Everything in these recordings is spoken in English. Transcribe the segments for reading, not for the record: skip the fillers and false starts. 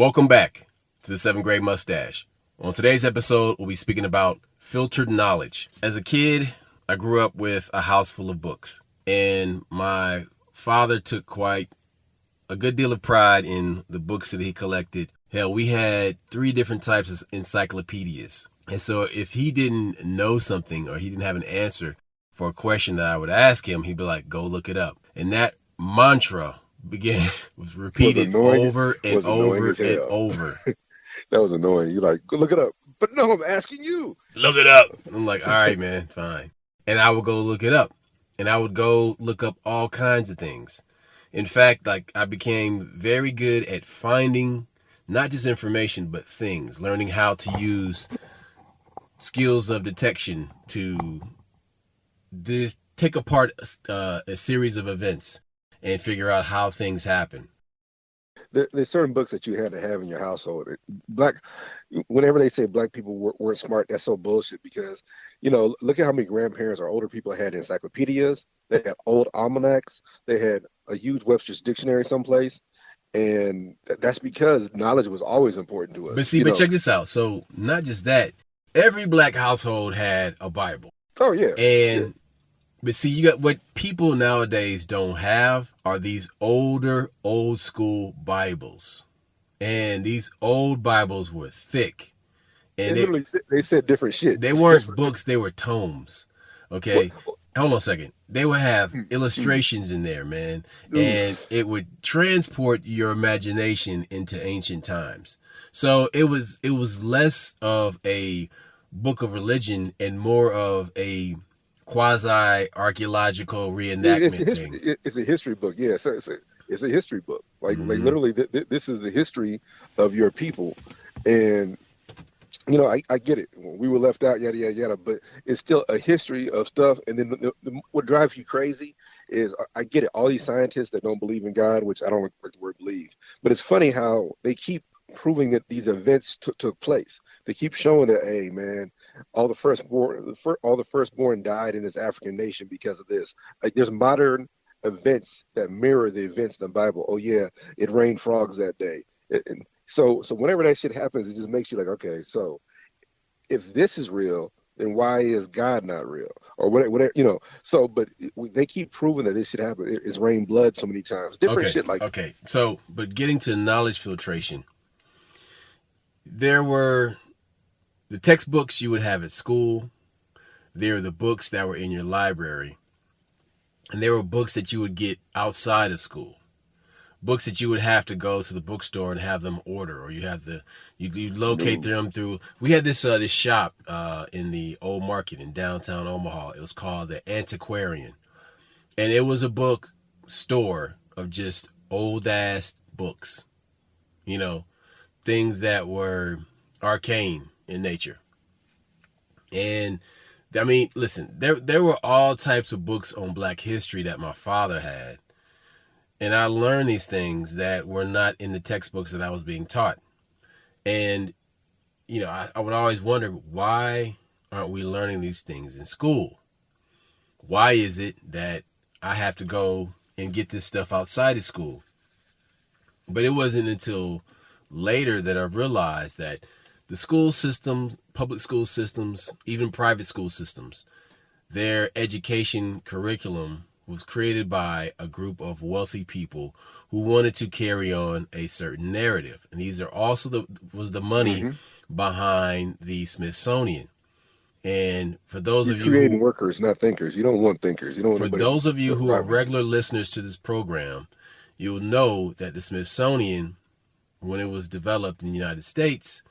Welcome back to the 7th grade Mustache. On today's episode, we'll be speaking about filtered knowledge. As a kid, I grew up with a house full of books, and my father took quite a good deal of pride in the books that he collected. Hell, we had 3 different types of encyclopedias. And so if he didn't know something or he didn't have an answer for a question that I would ask him, he'd be like, go look it up. And that mantra was repeated over and over and over. That was annoying. You're like, go look it up. But no, I'm asking you. Look it up. I'm like, all right, man, fine. And I would go look it up. And I would go look up all kinds of things. In fact, I became very good at finding not just information, but things, learning how to use skills of detection to take apart a series of events and figure out how things happen. There's certain books that you had to have in your household. Whenever they say black people weren't smart, that's so bullshit because, look at how many grandparents or older people had encyclopedias. They had old almanacs. They had a huge Webster's dictionary someplace. And that's because knowledge was always important to us. But check this out. So not just that, every black household had a Bible. Oh, yeah. But see, you got what people nowadays don't have are these old school Bibles. And these old Bibles were thick. And they said different shit. They weren't books, they were tomes. Okay? Hold on a second. They would have illustrations in there, man. And it would transport your imagination into ancient times. So it was less of a book of religion and more of a quasi-archaeological reenactment thing. It's a history book, yeah. It's a history book. Like literally, this is the history of your people. And, I get it. We were left out, yada, yada, yada, but it's still a history of stuff. And then what drives you crazy is, I get it, all these scientists that don't believe in God, which I don't like the word believe, but it's funny how they keep proving that these events took place. They keep showing that, hey, man, all the firstborn died in this African nation because of this. Like, there's modern events that mirror the events in the Bible. Oh yeah, it rained frogs that day. So whenever that shit happens, it just makes you like, okay, so if this is real, then why is God not real? Or whatever, So, but they keep proving that this shit happen. It's rained blood so many times. Different shit like. Okay, so but getting to knowledge filtration, there were the textbooks you would have at school. There were the books that were in your library. And there were books that you would get outside of school. Books that you would have to go to the bookstore and have them order, or you'd locate them through. We had this shop in the old market in downtown Omaha. It was called the Antiquarian. And it was a book store of just old ass books. Things that were arcane in nature. And I mean, listen, there were all types of books on Black history that my father had. And I learned these things that were not in the textbooks that I was being taught. And, I would always wonder, why aren't we learning these things in school? Why is it that I have to go and get this stuff outside of school? But it wasn't until later that I realized that the school systems, public school systems, even private school systems, their education curriculum was created by a group of wealthy people who wanted to carry on a certain narrative. And these are also was the money behind the Smithsonian. And for those of you creating workers, not thinkers. You don't want thinkers. You don't want. For those of you who are regular listeners to this program, you'll know that the Smithsonian, when it was developed in the United States,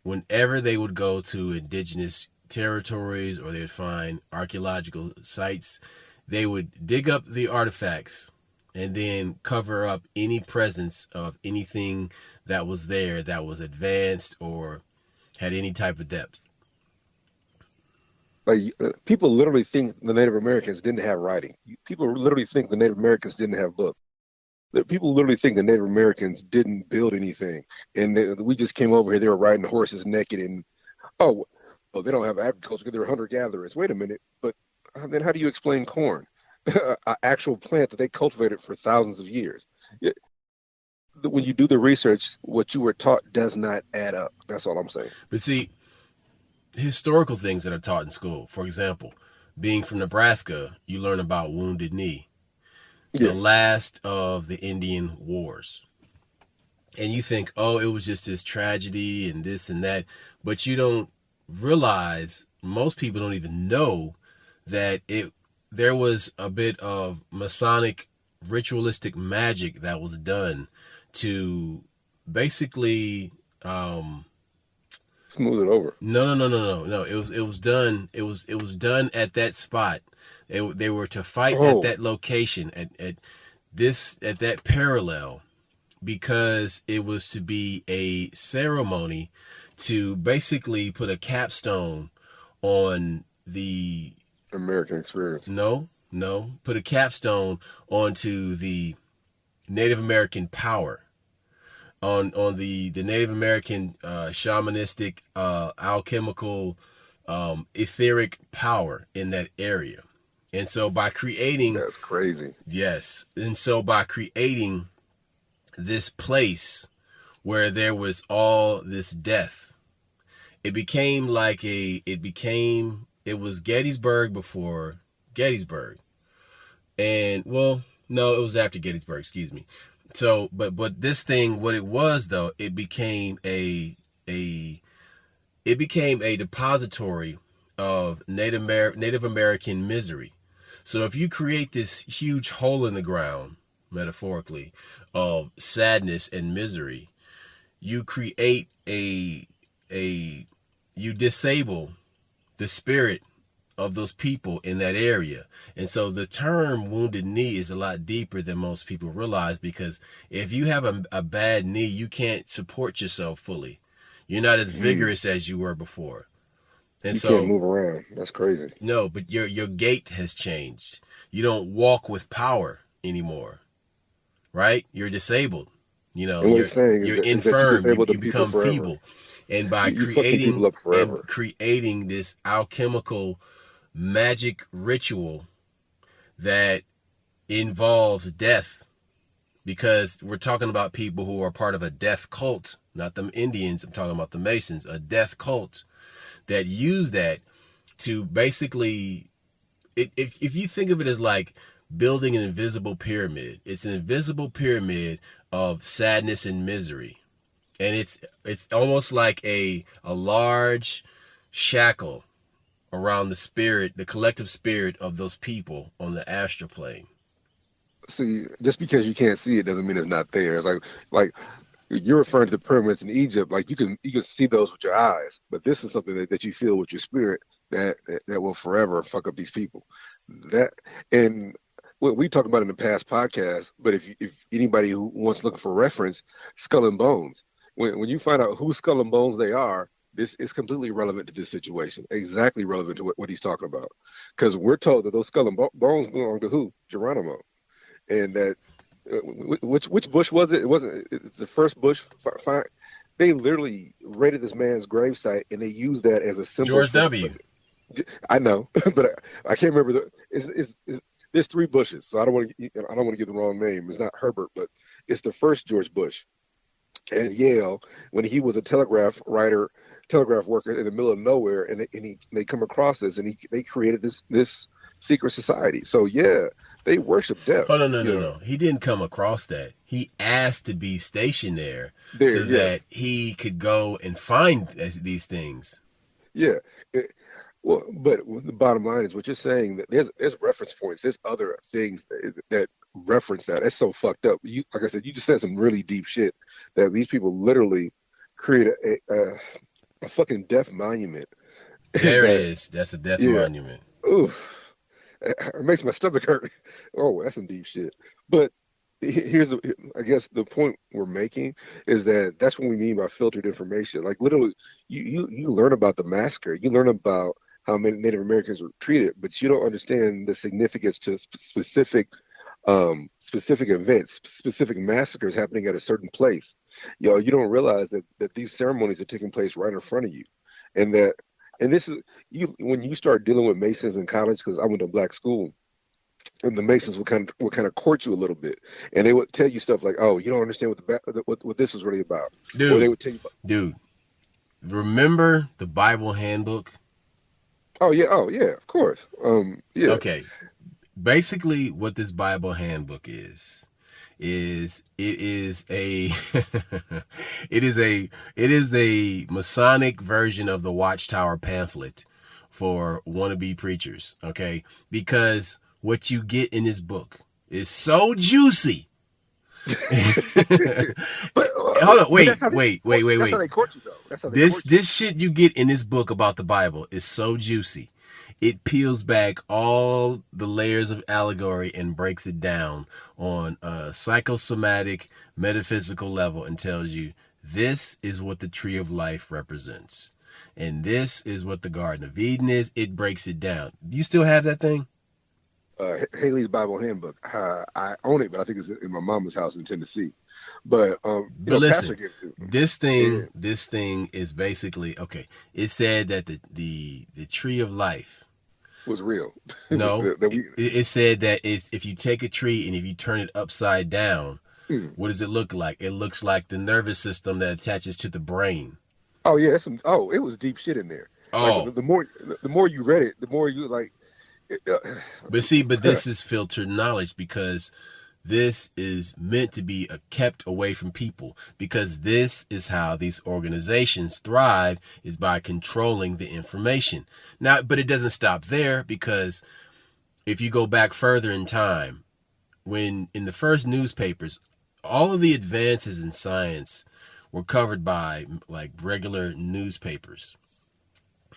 whenever they would go to indigenous territories or they would find archaeological sites, they would dig up the artifacts and then cover up any presence of anything that was there that was advanced or had any type of depth. Like, people literally think the Native Americans didn't have writing. People literally think the Native Americans didn't have books. People literally think the Native Americans didn't build anything. And we just came over here, they were riding horses naked and, they don't have agriculture because they're hunter-gatherers. Wait a minute, but then how do you explain corn? An actual plant that they cultivated for thousands of years. when you do the research, what you were taught does not add up. That's all I'm saying. But see, historical things that are taught in school, for example, being from Nebraska, you learn about Wounded Knee, the Yeah, last of the Indian wars. And you think, oh, it was just this tragedy and this and that. But you don't realize, most people don't even know that there was a bit of Masonic ritualistic magic that was done to basically smooth it over. no. It was done at that spot. They were to fight at Oh, that location, at that parallel, because it was to be a ceremony to basically put a capstone on the American experience. put a capstone onto the Native American power, on the Native American shamanistic, alchemical, etheric power in that area. And so by creating, That's crazy. yes, and so by creating this place where there was all this death, it became like it was Gettysburg before Gettysburg. And well, no, it was after Gettysburg, excuse me. So but this thing, what it was though, it became a depository of Native American misery. So if you create this huge hole in the ground, metaphorically, of sadness and misery, you create you disable the spirit of those people in that area. And so the term Wounded Knee is a lot deeper than most people realize, because if you have a bad knee, you can't support yourself fully. You're not as vigorous as you were before. And You so can't move around. That's crazy. no, but your gait has changed. You don't walk with power anymore, right? You're disabled. And what it's saying You're is that you infirm. disable the You people become forever. feeble. And by You fuck these people up forever. creating this alchemical magic ritual that involves death, because we're talking about people who are part of a death cult, not them Indians. I'm talking about the Masons, a death cult that use that to basically, if you think of it as like building an invisible pyramid, it's an invisible pyramid of sadness and misery. And it's almost like a large shackle around the spirit, the collective spirit of those people on the astral plane. See, just because you can't see it doesn't mean it's not there. It's like you're referring to the pyramids in Egypt. Like you can see those with your eyes, but this is something that you feel with your spirit that will forever fuck up these people. That and what we talked about in the past podcast. But if anybody who wants to look for reference, Skull and Bones. When you find out who Skull and Bones they are, this is completely relevant to this situation. Exactly relevant to what he's talking about. Because we're told that those Skull and Bones belong to who? Geronimo. And that which Bush was it? It wasn't it's the first Bush. They literally raided this man's gravesite and they used that as a symbol. George W. I know, but I can't remember there's three Bushes, so I don't want to give the wrong name. It's not Herbert, but it's the first George Bush at Yale when he was a telegraph worker in the middle of nowhere, and they come across this, and they created this secret society. So yeah, they worship death. Oh no. He didn't come across that. He asked to be stationed there so that he could go and find these things. Yeah. Well, but the bottom line is what you're saying, that there's reference points. There's other things that reference that. That's so fucked up. Like I said, you just said some really deep shit that these people literally create a fucking death monument. There it is. That's a death monument. Oof. It makes my stomach hurt. Oh, that's some deep shit. But I guess the point we're making is that's what we mean by filtered information. Like literally, you learn about the massacre. You learn about how many Native Americans were treated, but you don't understand the significance to specific events, specific massacres happening at a certain place. You don't realize that these ceremonies are taking place right in front of you, and this is when you start dealing with Masons in college, because I went to black school. and the Masons would kind of court you a little bit, and they would tell you stuff like, "Oh, you don't understand what this is really about," or they Dude, would tell you, dude, remember the Bible handbook? oh yeah, of course, yeah, Okay, basically what this Bible handbook is it is a it is a Masonic version of the Watchtower pamphlet for wannabe preachers, okay? Because what you get in this book is so juicy. but Hold on, but that's how that's how wait. they court you though. That's how they This court you. this shit you get in this book about the Bible is so juicy. It peels back all the layers of allegory and breaks it down on a psychosomatic, metaphysical level and tells you this is what the tree of life represents. And this is what the Garden of Eden is. It breaks it down. Do you still have that thing? Haley's Bible Handbook. I own it, but I think it's in my mama's house in Tennessee. But Pastor Listen, gave it to me. this Yeah. thing is basically okay. It said that the tree of life. Was real. No, That we, it said that it's if you take a tree and if you turn it upside down, mm. what does it look like? It looks like the nervous system that attaches to the brain. Oh yeah, it was deep shit in there. Like Oh, the more you read it, the more you like. but this is filtered knowledge because this is meant to be kept away from people because this is how these organizations thrive is by controlling the information. Now, but it doesn't stop there because if you go back further in time, when in the first newspapers, all of the advances in science were covered by like regular newspapers.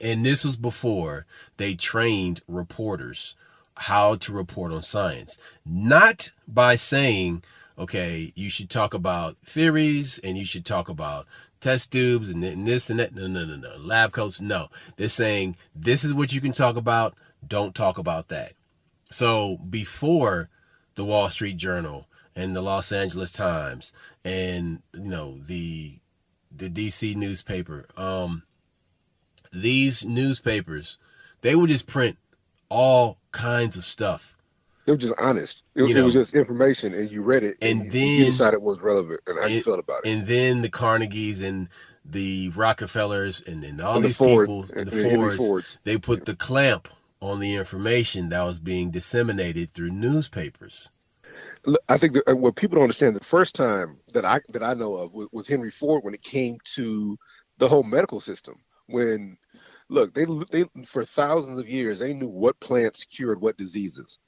And this was before they trained reporters how to report on science. Not by saying, okay, you should talk about theories and you should talk about test tubes and this and that. No. Lab coats, no. They're saying, this is what you can talk about. Don't talk about that. So before the Wall Street Journal and the Los Angeles Times and, the DC newspaper, these newspapers, they would just print all kinds of stuff. It was just honest. It was just information, and you read it, and then you decided what was relevant and how you felt about it. And then the Carnegies and the Rockefellers and all And these people, and the Fords, they put the clamp on the information that was being disseminated through newspapers. I think that what people don't understand, the first time that I know of was Henry Ford when it came to the whole medical system. When look, they for thousands of years they knew what plants cured what diseases.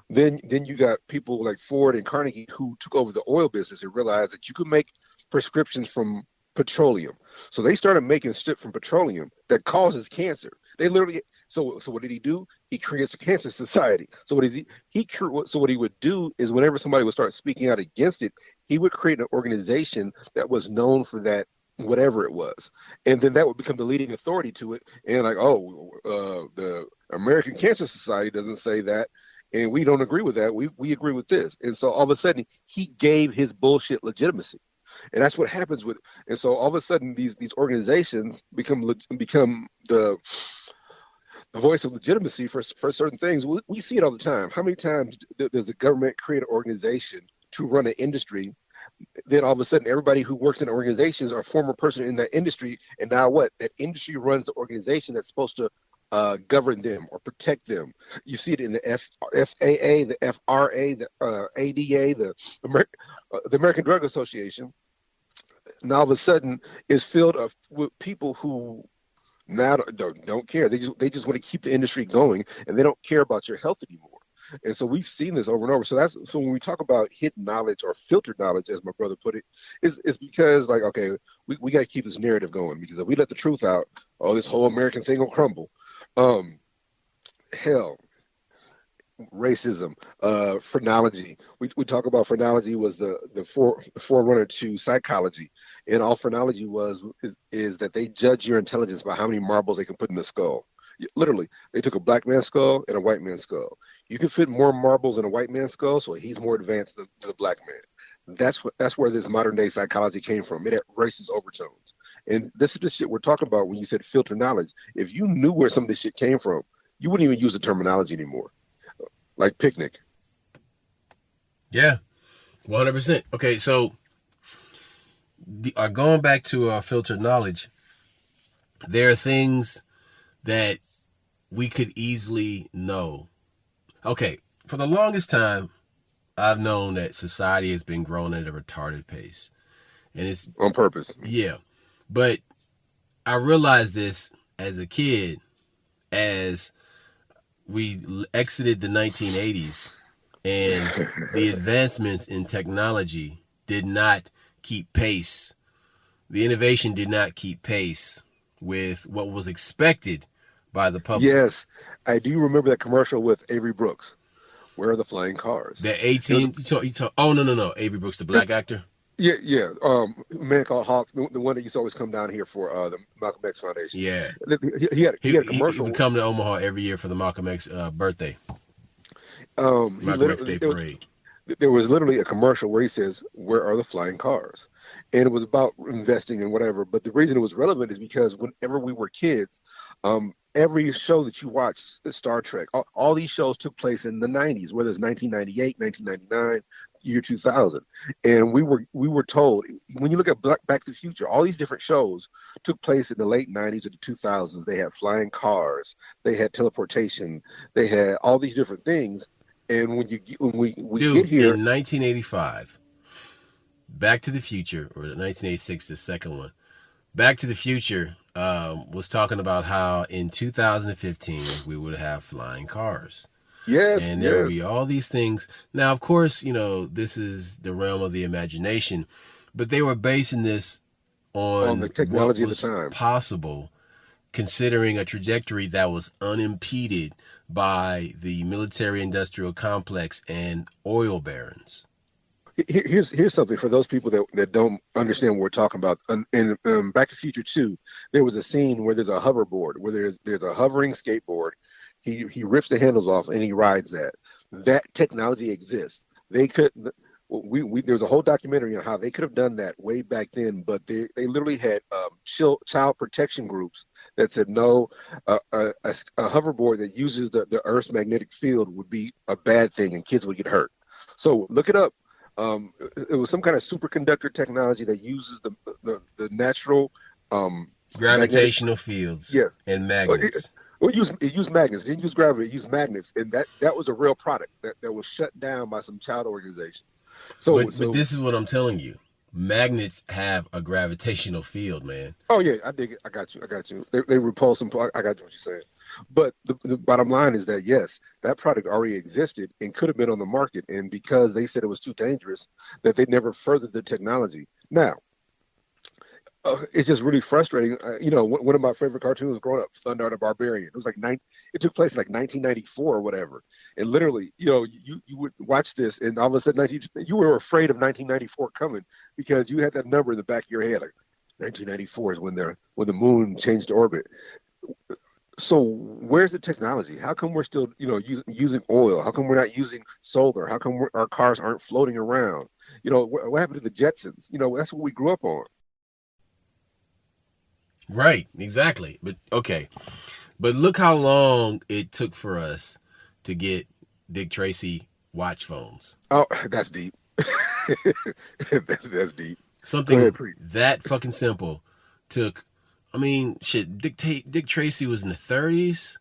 Then you got people like Ford and Carnegie who took over the oil business and realized that you could make prescriptions from petroleum. So they started making shit from petroleum that causes cancer. They literally so what did he do? He creates a cancer society. So what he would do is whenever somebody would start speaking out against it, he would create an organization that was known for that whatever it was, and then that would become the leading authority to it. And like, the American Cancer Society doesn't say that, and we don't agree with that. We agree with this, and so all of a sudden he gave his bullshit legitimacy, and that's what happens with. And so all of a sudden these organizations become the voice of legitimacy for certain things. We see it all the time. How many times does the government create an organization to run an industry? Then all of a sudden, everybody who works in organizations are a former person in that industry. And now what? That industry runs the organization that's supposed to govern them or protect them. You see it in the FAA, the FRA, the ADA, the American Drug Association. Now all of a sudden is filled with people who now don't care. They just want to keep the industry going, and they don't care about your health anymore. And so we've seen this over and over. So when we talk about hidden knowledge or filtered knowledge, as my brother put it, is because like, okay, we got to keep this narrative going, because if we let the truth out, this whole American thing will crumble. Hell, racism, phrenology. We talk about phrenology was the forerunner to psychology, and all phrenology is that they judge your intelligence by how many marbles they can put in the skull. Literally, they took a black man's skull and a white man's skull. You can fit more marbles in a white man's skull, so he's more advanced than the black man. That's where this modern day psychology came from. It had racist overtones, and this is the shit we're talking about when you said filter knowledge. If you knew where some of this shit came from, you wouldn't even use the terminology anymore. Like picnic. Yeah, 100%. Okay, so going back to filtered knowledge, there are things that we could easily know. Okay, for the longest time, I've known that society has been growing at a retarded pace. And it's, On purpose. yeah. But I realized this as a kid, as we exited the 1980s, and the advancements in technology did not keep pace. The innovation did not keep pace with what was expected by the public. Yes, I do remember that commercial with Avery Brooks. Where are the flying cars? The It was 18, oh, no. Avery Brooks, the black actor. yeah, yeah. A man called Hawk, the one that used to always come down here for the Malcolm X Foundation. Yeah. He had a He commercial. would come to Omaha every year for the Malcolm X birthday. He Malcolm X Day literally Parade. there was literally a commercial where he says, "Where are the flying cars?" And it was about investing and whatever. But the reason it was relevant is because whenever we were kids, every show that you watch, Star Trek, all these shows took place in the 90s, whether it's 1998, 1999, year 2000. And we were told, when you look at Back to the Future, all these different shows took place in the late 90s or the 2000s. They had flying cars, they had teleportation, they had all these different things. And when we Dude, get here in 1985, Back to the Future, or 1986, the second one, Back to the Future was talking about how in 2015 we would have flying cars. yes, And there would yes, be all these things. Now, of course, this is the realm of the imagination, but they were basing this on the on what technology of the was time. possible, considering a trajectory that was unimpeded by the military-industrial complex and oil barons. Here's something for those people that don't understand what we're talking about. In Back to the Future 2, there was a scene where there's a hoverboard, where there's a hovering skateboard. He rips the handles off and he rides that. That technology exists. They could there was a whole documentary on how they could have done that way back then, but they literally had child protection groups that said no, a hoverboard that uses the Earth's magnetic field would be a bad thing and kids would get hurt. So look it up. It was some kind of superconductor technology that uses the natural Gravitational fields, yes. and magnets. It used magnets. It didn't use gravity. It used magnets, and that was a real product that was shut down by some child organization. But this is what I'm telling you. Magnets have a gravitational field, man. Oh yeah, I dig it. I got you. They repulse them. I got you what you're saying. But the bottom line is that yes, that product already existed and could have been on the market, and because they said it was too dangerous, that they never furthered the technology. Now, it's just really frustrating. One of my favorite cartoons growing up, Thunder the Barbarian. It was it took place in like 1994 or whatever. And literally, you would watch this, and all of a sudden, you were afraid of 1994 coming because you had that number in the back of your head, like 1994 is when the moon changed orbit. So where's the technology? How come we're still, using oil? How come we're not using solar? How come our cars aren't floating around? What happened to the Jetsons? That's what we grew up on. Right, exactly. But okay. But look how long it took for us to get Dick Tracy watch phones. Oh, that's deep. that's deep. Something that fucking simple took. I mean, shit. Dick Tracy was in the 30s,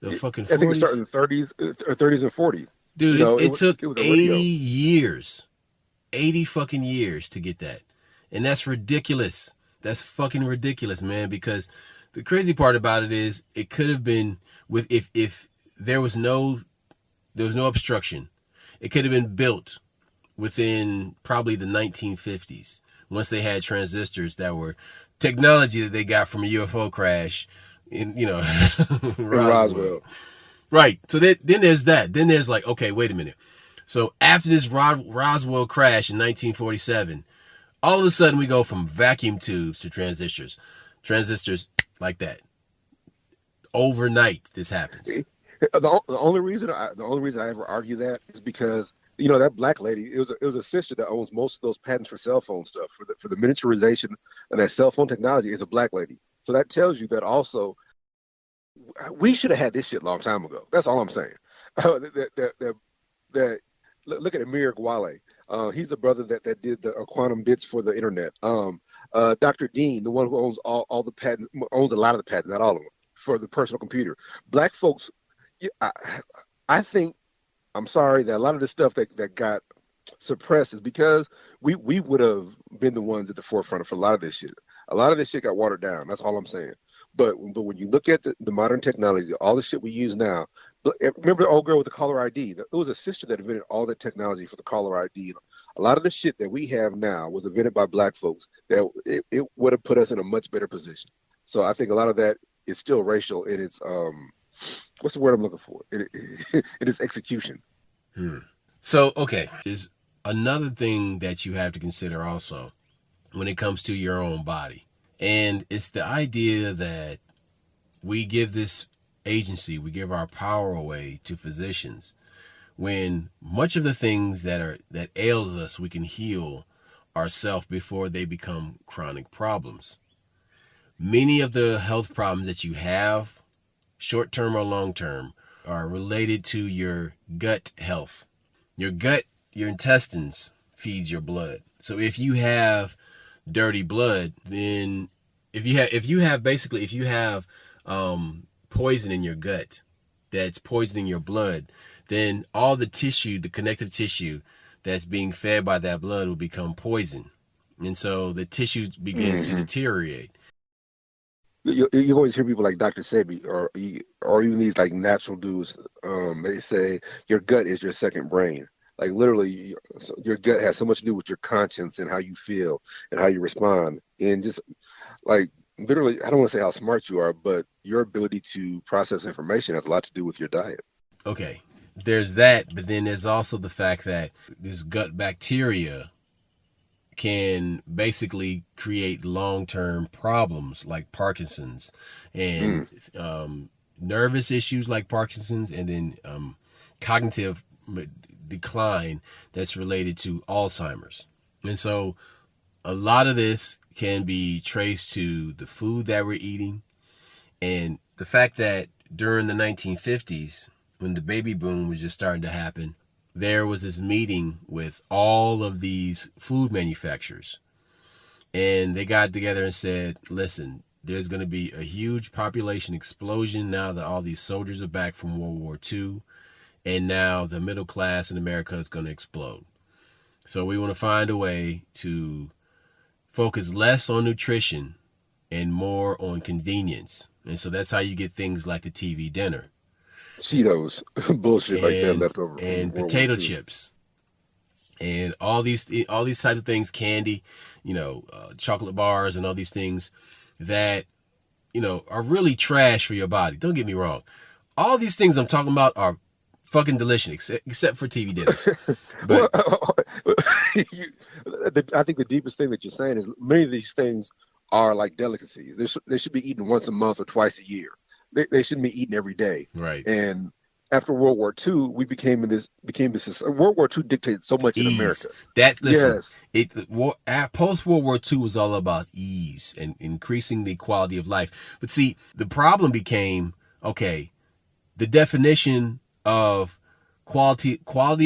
the fucking 40s. I think it started in the 30s and 40s. Dude, it took 80 years, 80 fucking years to get that, and that's ridiculous. That's fucking ridiculous, man. Because the crazy part about it is, it could have been with if there was no obstruction, it could have been built within probably the 1950s. Once they had transistors that were technology that they got from a UFO crash in Roswell. Right. So then there's that. Then there's like, okay, wait a minute. So after this Roswell crash in 1947, all of a sudden we go from vacuum tubes to transistors like that. Overnight, this happens. The only reason I ever argue that is because that black lady, it was a sister that owns most of those patents for cell phone stuff, for the miniaturization and that cell phone technology, is a black lady. So that tells you that also we should have had this shit a long time ago. That's all I'm saying. That look at Amir Gwale. He's the brother that did the quantum bits for the internet. Dr. Dean, the one who owns all the patents, owns a lot of the patents, not all of them, for the personal computer. Black folks, I think, I'm sorry that a lot of the stuff that got suppressed is because we would have been the ones at the forefront of a lot of this shit. A lot of this shit got watered down. That's all I'm saying. But when you look at the modern technology, all the shit we use now, remember the old girl with the caller ID? It was a sister that invented all the technology for the caller ID. A lot of the shit that we have now was invented by black folks. That it would have put us in a much better position. So I think a lot of that is still racial in its what's the word I'm looking for? In its execution. So okay, there's another thing that you have to consider also when it comes to your own body. And it's the idea that we give this agency, we give our power away to physicians, when much of the things that ails us, we can heal ourselves before they become chronic problems. Many of the health problems that you have, short-term or long-term, are related to your gut health. Your gut, your intestines feeds your blood. So if you have dirty blood, then if you have poison in your gut that's poisoning your blood, then all the tissue, the connective tissue that's being fed by that blood will become poison. And so the tissue begins to deteriorate. You always hear people like Dr. Sebi or even these like natural dudes. They say your gut is your second brain. Like literally, your gut has so much to do with your conscience and how you feel and how you respond. And just like literally, I don't want to say how smart you are, but your ability to process information has a lot to do with your diet. Okay, there's that, but then there's also the fact that this gut bacteria can basically create long-term problems like Parkinson's and nervous issues like Parkinson's, and then cognitive decline that's related to Alzheimer's. And so a lot of this can be traced to the food that we're eating, and the fact that during the 1950s, when the baby boom was just starting to happen, there was this meeting with all of these food manufacturers, and they got together and said, listen, there's going to be a huge population explosion now that all these soldiers are back from World War II, and now the middle class in America is going to explode. So we want to find a way to focus less on nutrition and more on convenience. And so that's how you get things like the TV dinner. Cheetos, bullshit like that left over. And potato chips. And all these types of things, candy, chocolate bars and all these things that, are really trash for your body. Don't get me wrong. All these things I'm talking about are fucking delicious, except for TV dinners. But I think the deepest thing that you're saying is many of these things are like delicacies. They should be eaten once a month or twice a year. They shouldn't be eaten every day. Right. And after World War II, we became this. World War II dictated so much in America. Post World War II was all about ease and increasing the quality of life. But see, the problem became, okay, the definition of quality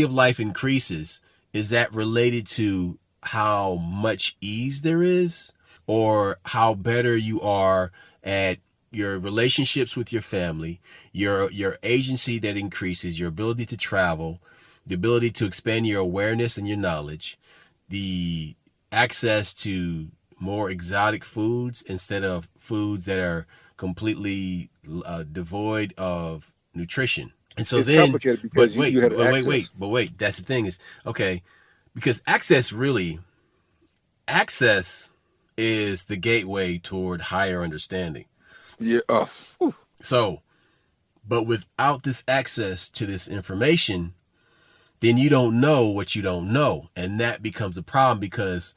of life increases. Is that related to how much ease there is, or how better you are at your relationships with your family, your agency that increases, your ability to travel, the ability to expand your awareness and your knowledge, the access to more exotic foods instead of foods that are completely devoid of nutrition. And so it's complicated because you had access. Wait, that's the thing is, okay, because access is the gateway toward higher understanding. Yeah. So, but without this access to this information, then you don't know what you don't know. And that becomes a problem because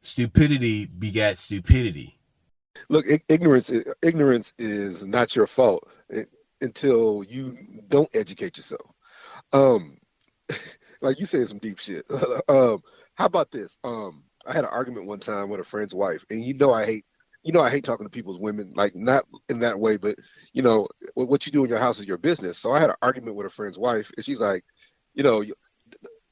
stupidity begats stupidity. Look, ignorance is not your fault until you don't educate yourself. Like you said, some deep shit. How about this? I had an argument one time with a friend's wife, and I hate talking to people's women, like not in that way, but what you do in your house is your business. So I had an argument with a friend's wife, and she's like,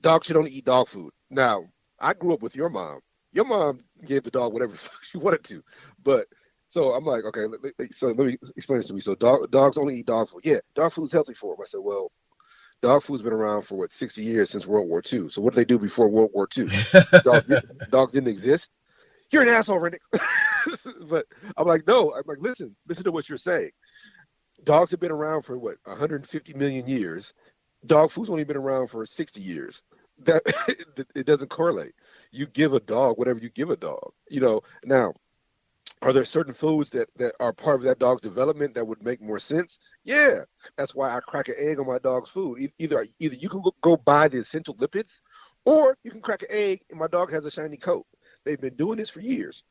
Dogs should only eat dog food. Now, I grew up with your mom. Your mom gave the dog whatever she wanted to, but so I'm like, okay, so let me explain this to me. So dogs only eat dog food. Yeah, dog food's healthy for them. I said, well, dog food's been around for what 60 years since World War II. So what did they do before World War II? Dogs, dogs didn't exist. You're an asshole, Randy. But I'm like, no. I'm like, listen to what you're saying. Dogs have been around for what 150 million years. Dog food's only been around for 60 years. That it doesn't correlate. You give a dog whatever you give a dog. Now, are there certain foods that are part of that dog's development that would make more sense? Yeah, that's why I crack an egg on my dog's food. Either you can go buy the essential lipids, or you can crack an egg and my dog has a shiny coat. They've been doing this for years.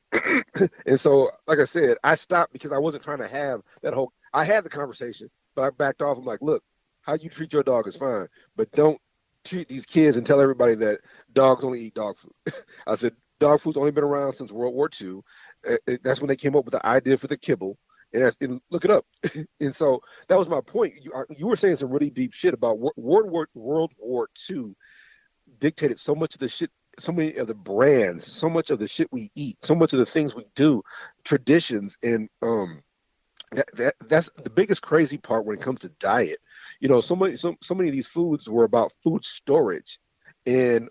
And so, like I said, I stopped because I wasn't trying to have that whole. I had the conversation, but I backed off. I'm like, look, how you treat your dog is fine, but don't treat these kids and tell everybody that dogs only eat dog food. I said, dog food's only been around since World War II. That's when they came up with the idea for the kibble. And look it up. And so that was my point. You were saying some really deep shit about World War II dictated so much of the shit, so many of the brands, so much of the shit we eat, so much of the things we do, traditions, and that's the biggest crazy part when it comes to diet. So many of these foods were about food storage, and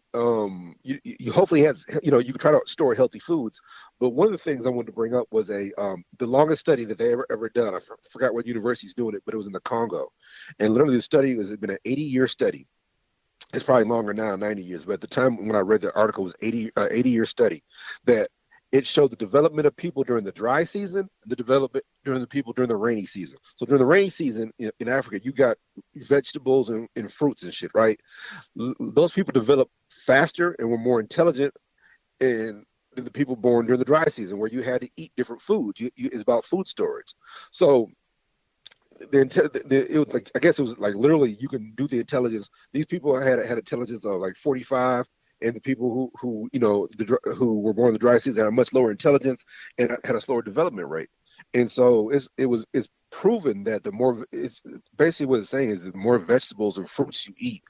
you hopefully you can try to store healthy foods. But one of the things I wanted to bring up was the longest study that they ever done. I forgot what university's doing it, but it was in the Congo, and literally the study has been an 80-year study. It's probably longer now, 90 years, but at the time when I read the article, it was 80-year study that it showed the development of people during the dry season and the development during the people during the rainy season. So during the rainy season in Africa, you got vegetables and fruits and shit, right? Those people developed faster and were more intelligent than the people born during the dry season, where you had to eat different foods. It's about food storage. So it was like, I guess it was like literally you can do the intelligence. These people had intelligence of like 45, and the people who were born in the dry season had a much lower intelligence and had a slower development rate. And so it's proven that it's basically what it's saying is the more vegetables and fruits you eat,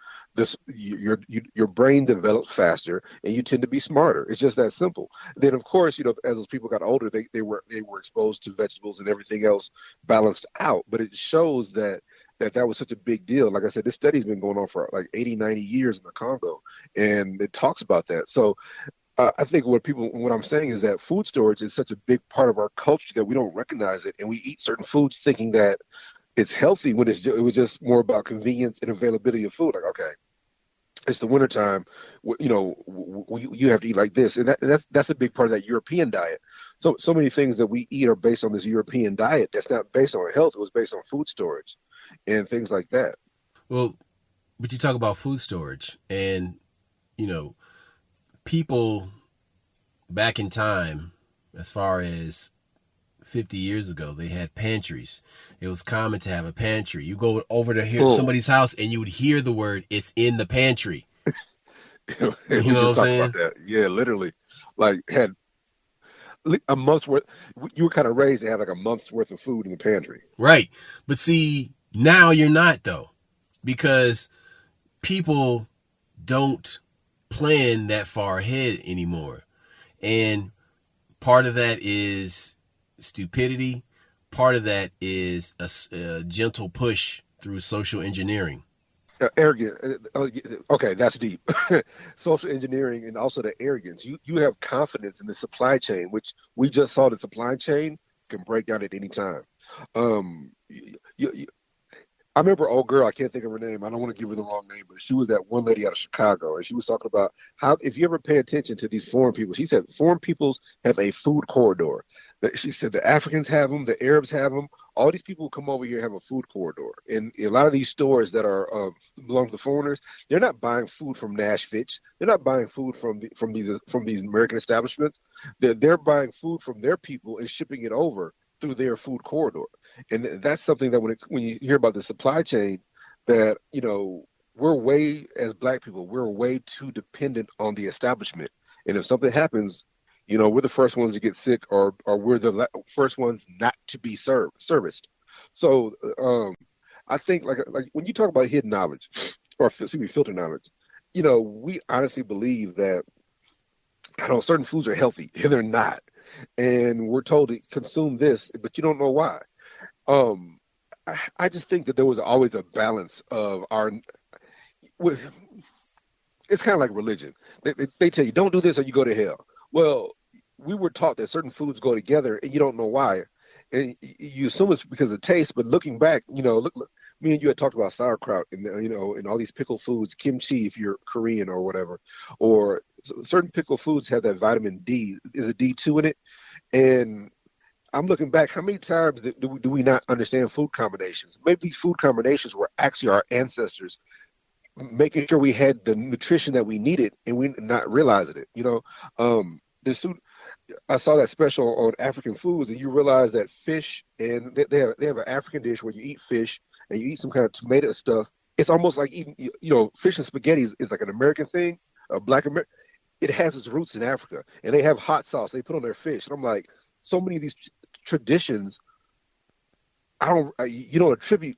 your brain develops faster and you tend to be smarter. It's just that simple. Then of course, as those people got older, they were exposed to vegetables and everything else balanced out. But it shows that was such a big deal. Like I said, this study's been going on for like 80, 90 years in the Congo, and it talks about that. So I think what I'm saying is that food storage is such a big part of our culture that we don't recognize it, and we eat certain foods thinking that it's healthy when it was just more about convenience and availability of food. Like, okay, it's the wintertime, you have to eat like this, and that's a big part of that European diet. So many things that we eat are based on this European diet that's not based on health. It was based on food storage and things like that. Well, but you talk about food storage, and people back in time, as far as 50 years ago, they had pantries. It was common to have a pantry. You go over to somebody's house and you would hear the word, "It's in the pantry." You know what I'm saying? About that. Yeah, literally. Like, had a month's worth. You were kind of raised to have like a month's worth of food in the pantry. Right. But see, now you're not, though, because people don't plan that far ahead anymore. And part of that is stupidity. Part of that is a gentle push through social engineering. Arrogant. Okay, that's deep. Social engineering, and also the arrogance. You have confidence in the supply chain, which we just saw. The supply chain can break down at any time. I remember an old girl, I can't think of her name. I don't want to give her the wrong name, but she was that one lady out of Chicago, and she was talking about how, if you ever pay attention to these foreign people, she said foreign peoples have a food corridor. She said the Africans have them, the Arabs have them. All these people who come over here have a food corridor. And a lot of these stores that are belong to the foreigners, they're not buying food from Nash Fitch. They're not buying food from these American establishments. They're buying food from their people and shipping it over through their food corridor. And that's something that when you hear about the supply chain, that as Black people, we're way too dependent on the establishment. And if something happens, we're the first ones to get sick, or we're the first ones not to be serviced. So I think like when you talk about hidden knowledge, or filter knowledge, we honestly believe that, I don't know, certain foods are healthy and they're not. And we're told to consume this, but you don't know why. Um, I just think that there was always a balance of with, it's kind of like religion. They tell you, don't do this or you go to hell. Well, we were taught that certain foods go together and you don't know why. And you assume it's because of taste, but looking back, look, me and you had talked about sauerkraut and, and all these pickle foods, kimchi, if you're Korean or whatever, or certain pickle foods have that vitamin D. Is a D2 in it? And I'm looking back, how many times do we not understand food combinations? Maybe these food combinations were actually our ancestors making sure we had the nutrition that we needed and we not realizing it. The food, I saw that special on African foods, and you realize that fish, and they have an African dish where you eat fish and you eat some kind of tomato stuff. It's almost like eating, fish and spaghetti is like an American thing, a Black American. It has its roots in Africa, and they have hot sauce they put on their fish. And I'm like, so many of these traditions, attribute.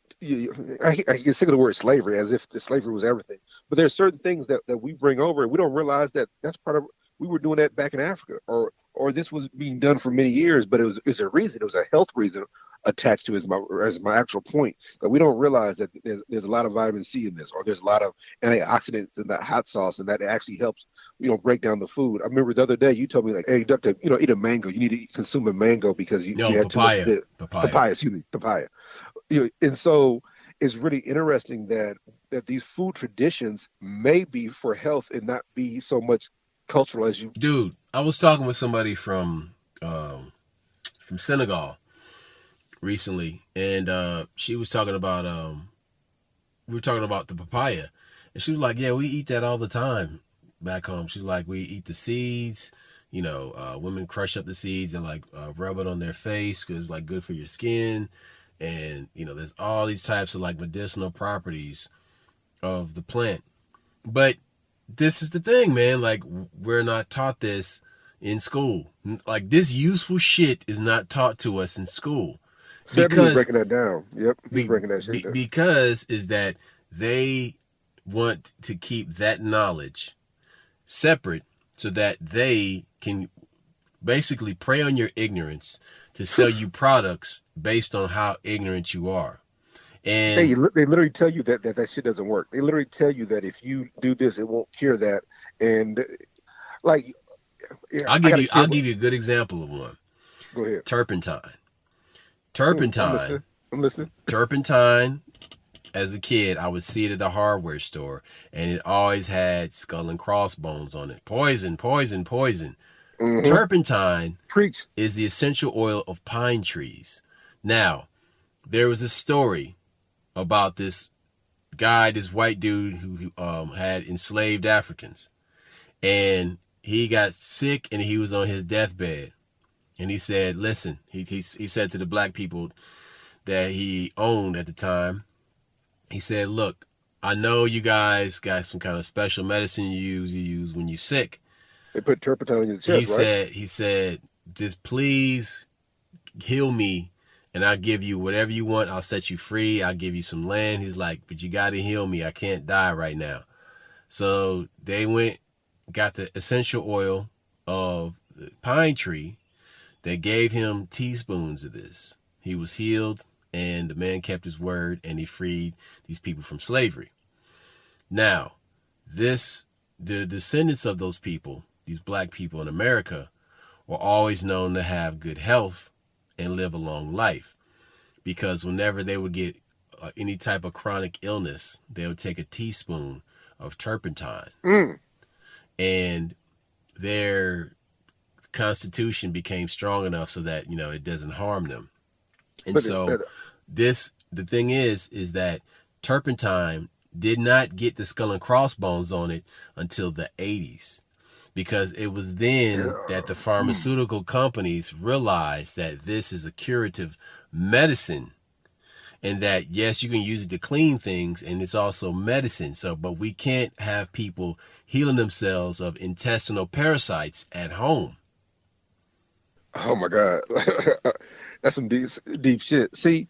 I get sick of the word slavery, as if the slavery was everything. But there's certain things that we bring over, and we don't realize that that's part of. We were doing that back in Africa, or this was being done for many years, but it's a reason. It was a health reason attached to as my actual point, that we don't realize that there's a lot of vitamin C in this, or there's a lot of antioxidants in that hot sauce, and that actually helps break down the food. I remember the other day you told me, like, hey, doctor, eat a mango. You need to consume a mango because you had papaya. too much of it. Papaya, excuse me, papaya. And so it's really interesting that these food traditions may be for health and not be so much cultural as you. Dude, I was talking with somebody from Senegal recently, and she was talking about we were talking about the papaya, and she was like, yeah, we eat that all the time back home. She's like, we eat the seeds, women crush up the seeds and like rub it on their face because it's like good for your skin, and there's all these types of like medicinal properties of the plant. But this is the thing, man, like, we're not taught this in school. Like, this useful shit is not taught to us in school. Because breaking that down. Yep, breaking that shit down. Because is that they want to keep that knowledge separate so that they can basically prey on your ignorance to sell you products based on how ignorant you are. And they literally tell you that shit doesn't work. They literally tell you that if you do this, it won't cure that. And like, I'll give you a good example of one. Go ahead. Turpentine. I'm listening. Turpentine. As a kid, I would see it at the hardware store, and it always had skull and crossbones on it. Poison, poison, poison. Mm-hmm. Turpentine is the essential oil of pine trees. Now, there was a story about this guy, this white dude who had enslaved Africans, and he got sick and he was on his deathbed, and he said, listen, he said to the black people that he owned at the time, he said, look, I know you guys got some kind of special medicine you use when you're sick. They put turpentine on your chest, right? He said, just please heal me, and I'll give you whatever you want. I'll set you free. I'll give you some land. He's like, but you got to heal me. I can't die right now. So they got the essential oil of the pine tree. They gave him teaspoons of this. He was healed, and the man kept his word, and he freed these people from slavery. Now, the descendants of those people, these black people in America, were always known to have good health and live a long life, because whenever they would get any type of chronic illness, they would take a teaspoon of turpentine, and their constitution became strong enough so that it doesn't harm them. And so the thing is that turpentine did not get the skull and crossbones on it until the 80s. Because it was then that the pharmaceutical companies realized that this is a curative medicine, and that, yes, you can use it to clean things, and it's also medicine. So, but we can't have people healing themselves of intestinal parasites at home. Oh my God. That's some deep shit. See,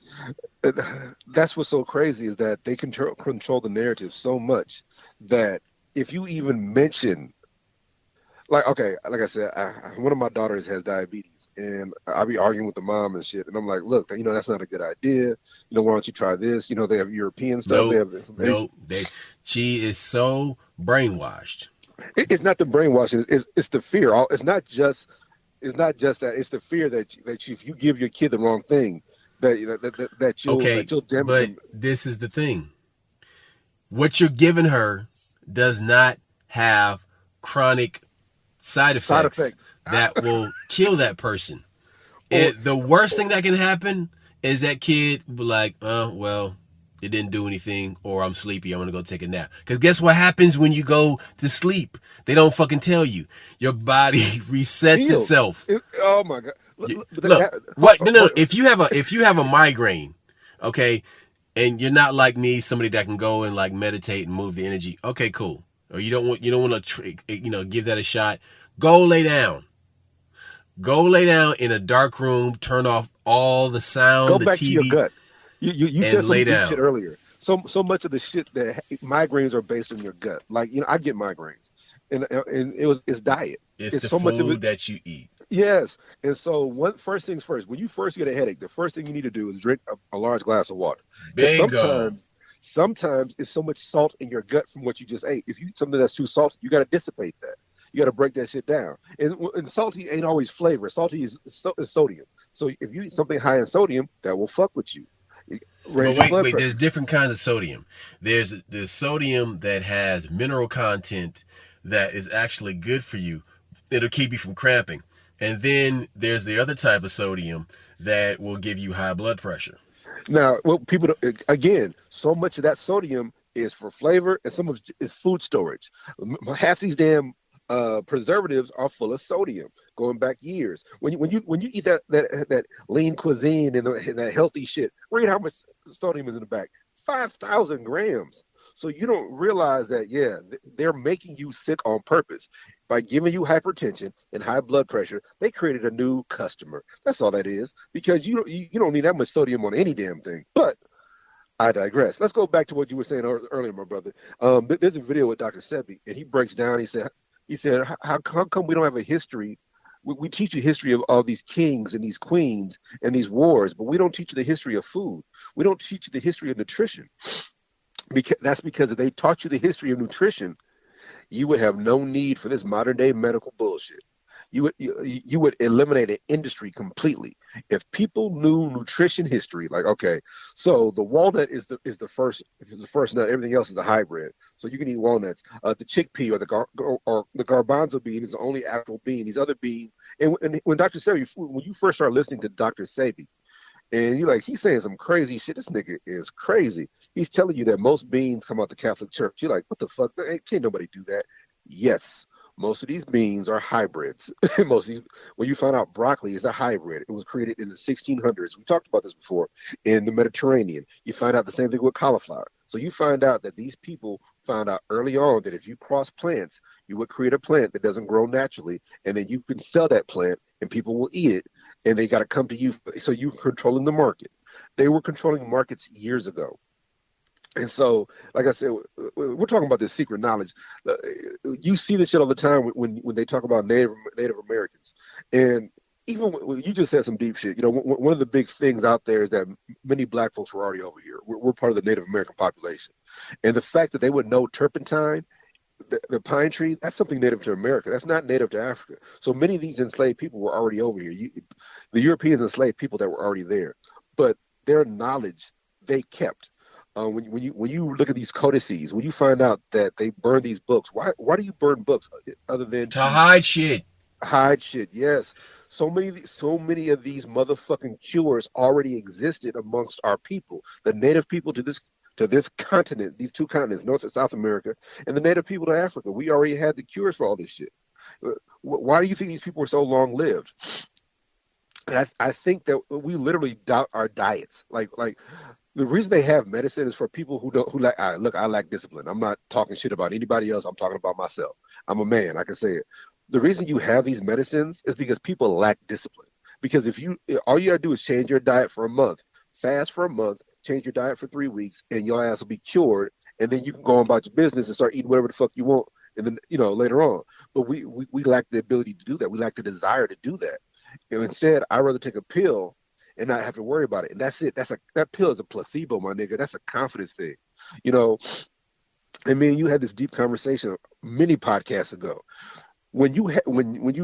that's what's so crazy, is that they control the narrative so much that if you even mention, like, okay, like I said, one of my daughters has diabetes, and I'll be arguing with the mom and shit, and I'm like, look, that's not a good idea. Why don't you try this? They have European stuff. They Nope, have some Asian. nope. She is so brainwashed. It's not the brainwashing. It's the fear. It's not just that. It's the fear that if you give your kid the wrong thing, Okay, you'll damage but them. this is the thing. What you're giving her does not have chronic side effects that will kill that person. The worst thing that can happen is that kid will be like, well, it didn't do anything, or I'm sleepy, I'm gonna go take a nap. Because guess what happens when you go to sleep? They don't fucking tell you. Your body resets itself. Oh my god! Look, what? No. If you have a migraine, okay, and you're not like me, somebody that can go and like meditate and move the energy. Okay, cool. Or you don't want to give that a shot. Go lay down. Go lay down in a dark room. Turn off all the sound. Go the back TV, to your gut. You said some deep down. shit earlier. So much of the shit that migraines are based on your gut. Like I get migraines, and it's diet. It's the so food much of it that you eat. Yes, and so first things first. When you first get a headache, the first thing you need to do is drink a large glass of water. Bingo. Sometimes it's so much salt in your gut from what you just ate. If you eat something that's too salty, you got to dissipate that. You got to break that shit down. And salty ain't always flavor. Salty is sodium. So if you eat something high in sodium, that will fuck with you. But wait. There's different kinds of sodium. There's sodium that has mineral content that is actually good for you. It'll keep you from cramping. And then there's the other type of sodium that will give you high blood pressure. Now, people, again, so much of that sodium is for flavor, and some of it is food storage. Half these damn preservatives are full of sodium, going back years. When you eat that lean cuisine and that healthy shit, read how much sodium is in the back. 5,000 grams. So you don't realize that, they're making you sick on purpose. By giving you hypertension and high blood pressure, they created a new customer. That's all that is, because you don't need that much sodium on any damn thing. But I digress. Let's go back to what you were saying earlier, my brother. There's a video with Dr. Sebi, and he breaks down, he said, how come we don't have a history? We teach you history of all these kings and these queens and these wars, but we don't teach you the history of food. We don't teach you the history of nutrition. That's because if they taught you the history of nutrition, you would have no need for this modern day medical bullshit. You would eliminate an industry completely if people knew nutrition history. Like, okay, so the walnut is the first nut. Everything else is a hybrid. So you can eat walnuts. The chickpea or the garbanzo bean is the only actual bean. These other beans, and when Dr. Sebi, when you first start listening to Dr. Sebi, and you're like, he's saying some crazy shit. This nigga is crazy. He's telling you that most beans come out the Catholic Church. You're like, what the fuck? Can't nobody do that. Yes, most of these beans are hybrids. When you find out broccoli is a hybrid, it was created in the 1600s. We talked about this before in the Mediterranean. You find out the same thing with cauliflower. So you find out that these people found out early on that if you cross plants, you would create a plant that doesn't grow naturally, and then you can sell that plant and people will eat it, and they got to come to you. So you're controlling the market. They were controlling markets years ago. And so, like I said, we're talking about this secret knowledge. You see this shit all the time when they talk about Native Americans. And even when you just said some deep shit. One of the big things out there is that many black folks were already over here. We're part of the Native American population. And the fact that they would know turpentine, the pine tree, that's something native to America. That's not native to Africa. So many of these enslaved people were already over here. The Europeans enslaved people that were already there. But their knowledge, they kept. When you look at these codices, when you find out that they burn these books, why do you burn books other than to hide shit? Hide shit, yes. So many of these motherfucking cures already existed amongst our people, the native people to this continent, these two continents, North and South America, and the native people to Africa. We already had the cures for all this shit. Why do you think these people were so long lived? And I think that we literally doubt our diets, like. The reason they have medicine is for people who like. I lack discipline. I'm not talking shit about anybody else. I'm talking about myself. I'm a man. I can say it. The reason you have these medicines is because people lack discipline. Because all you gotta do is change your diet for a month, fast for a month, change your diet for 3 weeks, and your ass will be cured. and then you can go on about your business and start eating whatever the fuck you want, and then later on. But we lack the ability to do that. We lack the desire to do that. Instead, I'd rather take a pill and not have to worry about it. And that's it. That pill is a placebo, my nigga. That's a confidence thing. And me and you had this deep conversation many podcasts ago. When you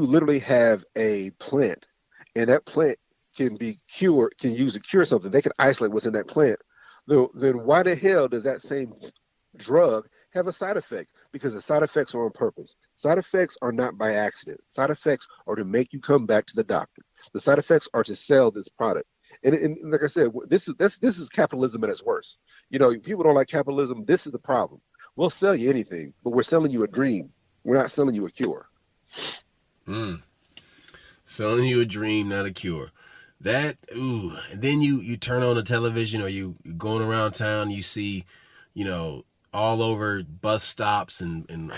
literally have a plant, and that plant can use to cure something, they can isolate what's in that plant. Then why the hell does that same drug have a side effect? Because the side effects are on purpose. Side effects are not by accident. Side effects are to make you come back to the doctor. The side effects are to sell this product. And like I said, this is capitalism at its worst. People don't like capitalism. This is the problem. We'll sell you anything, but we're selling you a dream. We're not selling you a cure. Selling you a dream, not a cure. And then you turn on the television, or you going around town, you see, all over bus stops and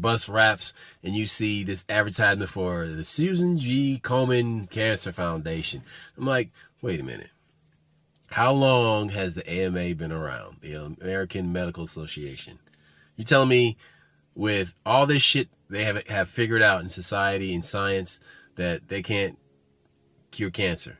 bus wraps, and you see this advertisement for the Susan G. Komen Cancer Foundation. I'm like, wait a minute. How long has the AMA been around, the American Medical Association? You're telling me with all this shit they have figured out in society and science that they can't cure cancer?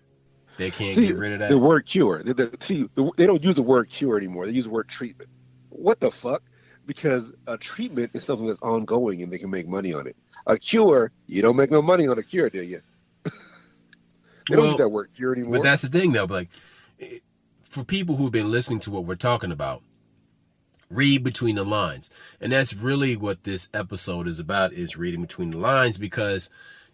They can't get rid of that? The word cure. They don't use the word cure anymore. They use the word treatment. What the fuck? Because a treatment is something that's ongoing and they can make money on it. A cure, you don't make no money on a cure, do you? They don't use that word cure anymore. But that's the thing, though. Like, for people who've been listening to what we're talking about, read between the lines. And that's really what this episode is about, is reading between the lines, because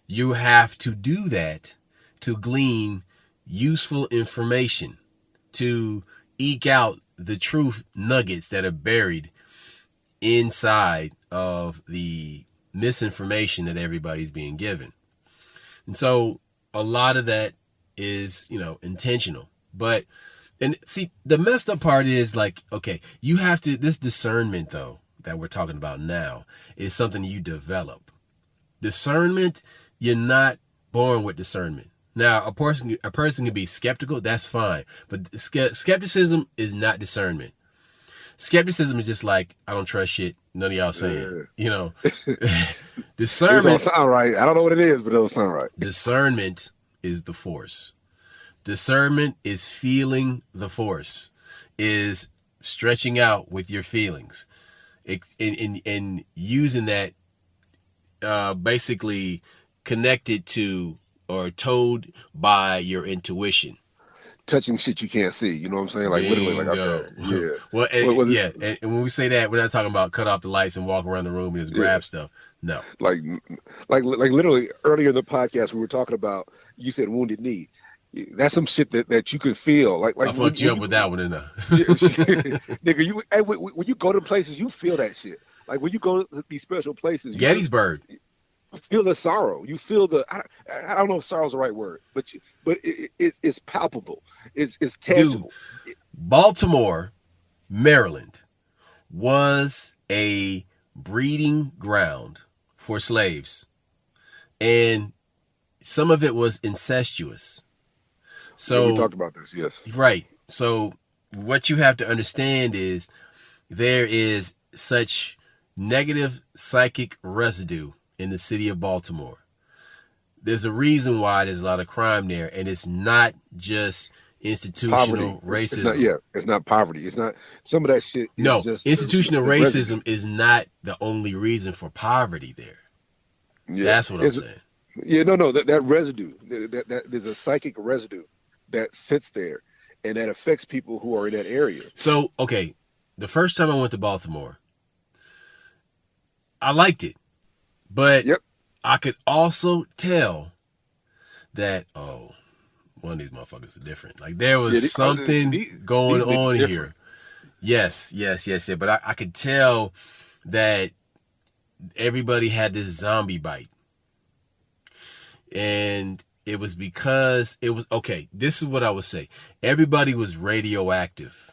you have to do that to glean useful information, to eke out the truth nuggets that are buried inside of the misinformation that everybody's being given. And so a lot of that is, intentional. And see, the messed up part is like, okay, you have to, this discernment though, that we're talking about now, is something you develop. Discernment, you're not born with discernment. Now, a person can be skeptical, that's fine. But skepticism is not discernment. Skepticism is just like, I don't trust shit none of y'all saying. Discernment. It don't sound right. I don't know what it is, but it'll sound right. Discernment is the force. Discernment is feeling the force, is stretching out with your feelings, and using that basically connected to or told by your intuition. Touching shit you can't see, you know what I'm saying? Like literally, like okay, yeah. Well, and when we say that, we're not talking about cut off the lights and walk around the room and just grab stuff. No, like literally earlier in the podcast we were talking about. You said wounded knee. That's some shit that you could feel. Like I fucked you up with that one, didn't I? Nigga, when you go to places, you feel that shit. Like when you go to these special places, Gettysburg. You feel the sorrow. You feel the I don't know if sorrow is the right word, but it's palpable. It's tangible. Dude, Baltimore, Maryland, was a breeding ground for slaves, and some of it was incestuous. So we talked about this, yes. Right. So what you have to understand is there is such negative psychic residue in the city of Baltimore. There's a reason why there's a lot of crime there, and it's not just institutional racism. It's not poverty. It's not some of that shit. No, just institutional racism is not the only reason for poverty there. Yeah, that's what I'm saying. Yeah, no, that residue, that there's a psychic residue that sits there, and that affects people who are in that area. So, okay, the first time I went to Baltimore, I liked it, but I could also tell that, one of these motherfuckers are different. Like there was something going on here. Yes. But I could tell that everybody had this zombie bite. And it was because it was, okay, this is what I would say. Everybody was radioactive.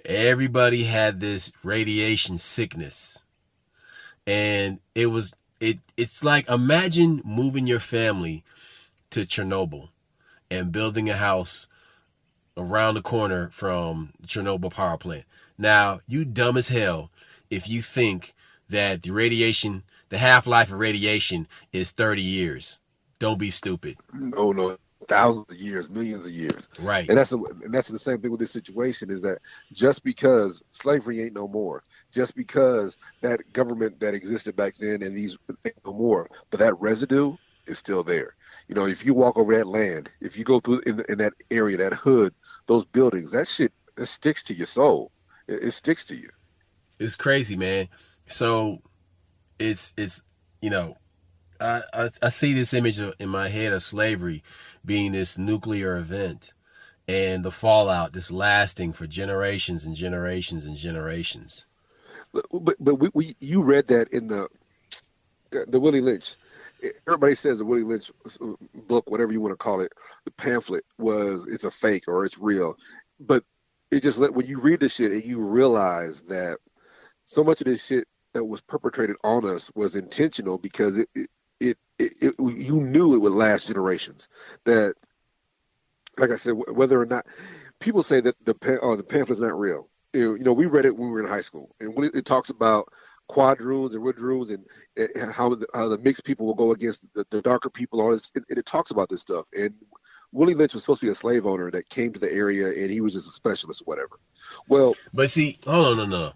Everybody had this radiation sickness. And it's like, imagine moving your family to Chernobyl and building a house around the corner from Chernobyl power plant. Now, you dumb as hell if you think that the half-life of radiation is 30 years. Don't be stupid. No, no, thousands of years, millions of years. Right. And that's the same thing with this situation, is that just because slavery ain't no more, just because that government that existed back then and these ain't no more, but that residue is still there. You know, if you walk over that land, if you go through in that area, that hood, those buildings, that shit, it sticks to your soul. It sticks to you. It's crazy, man. So it's you know, I see this image in my head of slavery being this nuclear event, and the fallout just lasting for generations and generations and generations. But you read that in the Willie Lynch. Everybody says the Willie Lynch book, whatever you want to call it, the pamphlet, it's a fake or it's real. But it just when you read this shit and you realize that so much of this shit that was perpetrated on us was intentional, because you knew it would last generations. That, like I said, whether or not people say that the pamphlet's not real. You know, we read it when we were in high school, and when it talks about quadroons and woodroons and how the mixed people will go against the darker people, all this, and it talks about this stuff. And Willie Lynch was supposed to be a slave owner that came to the area, and he was just a specialist or whatever. Well, but see, hold on, no.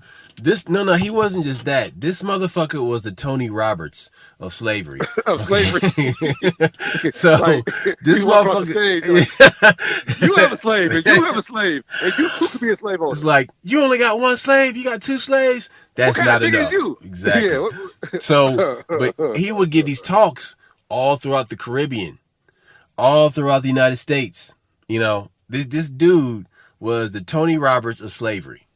He wasn't just that. This motherfucker was the Tony Roberts of slavery. Of slavery. So like, this motherfucker, stage, like, you have a slave, and you have a slave, and you too could be a slave owner. It's like, you only got one slave, you got two slaves. That's what not kind of enough. Is you? Exactly. Yeah. So, but he would give these talks all throughout the Caribbean, all throughout the United States. You know, this dude was the Tony Roberts of slavery.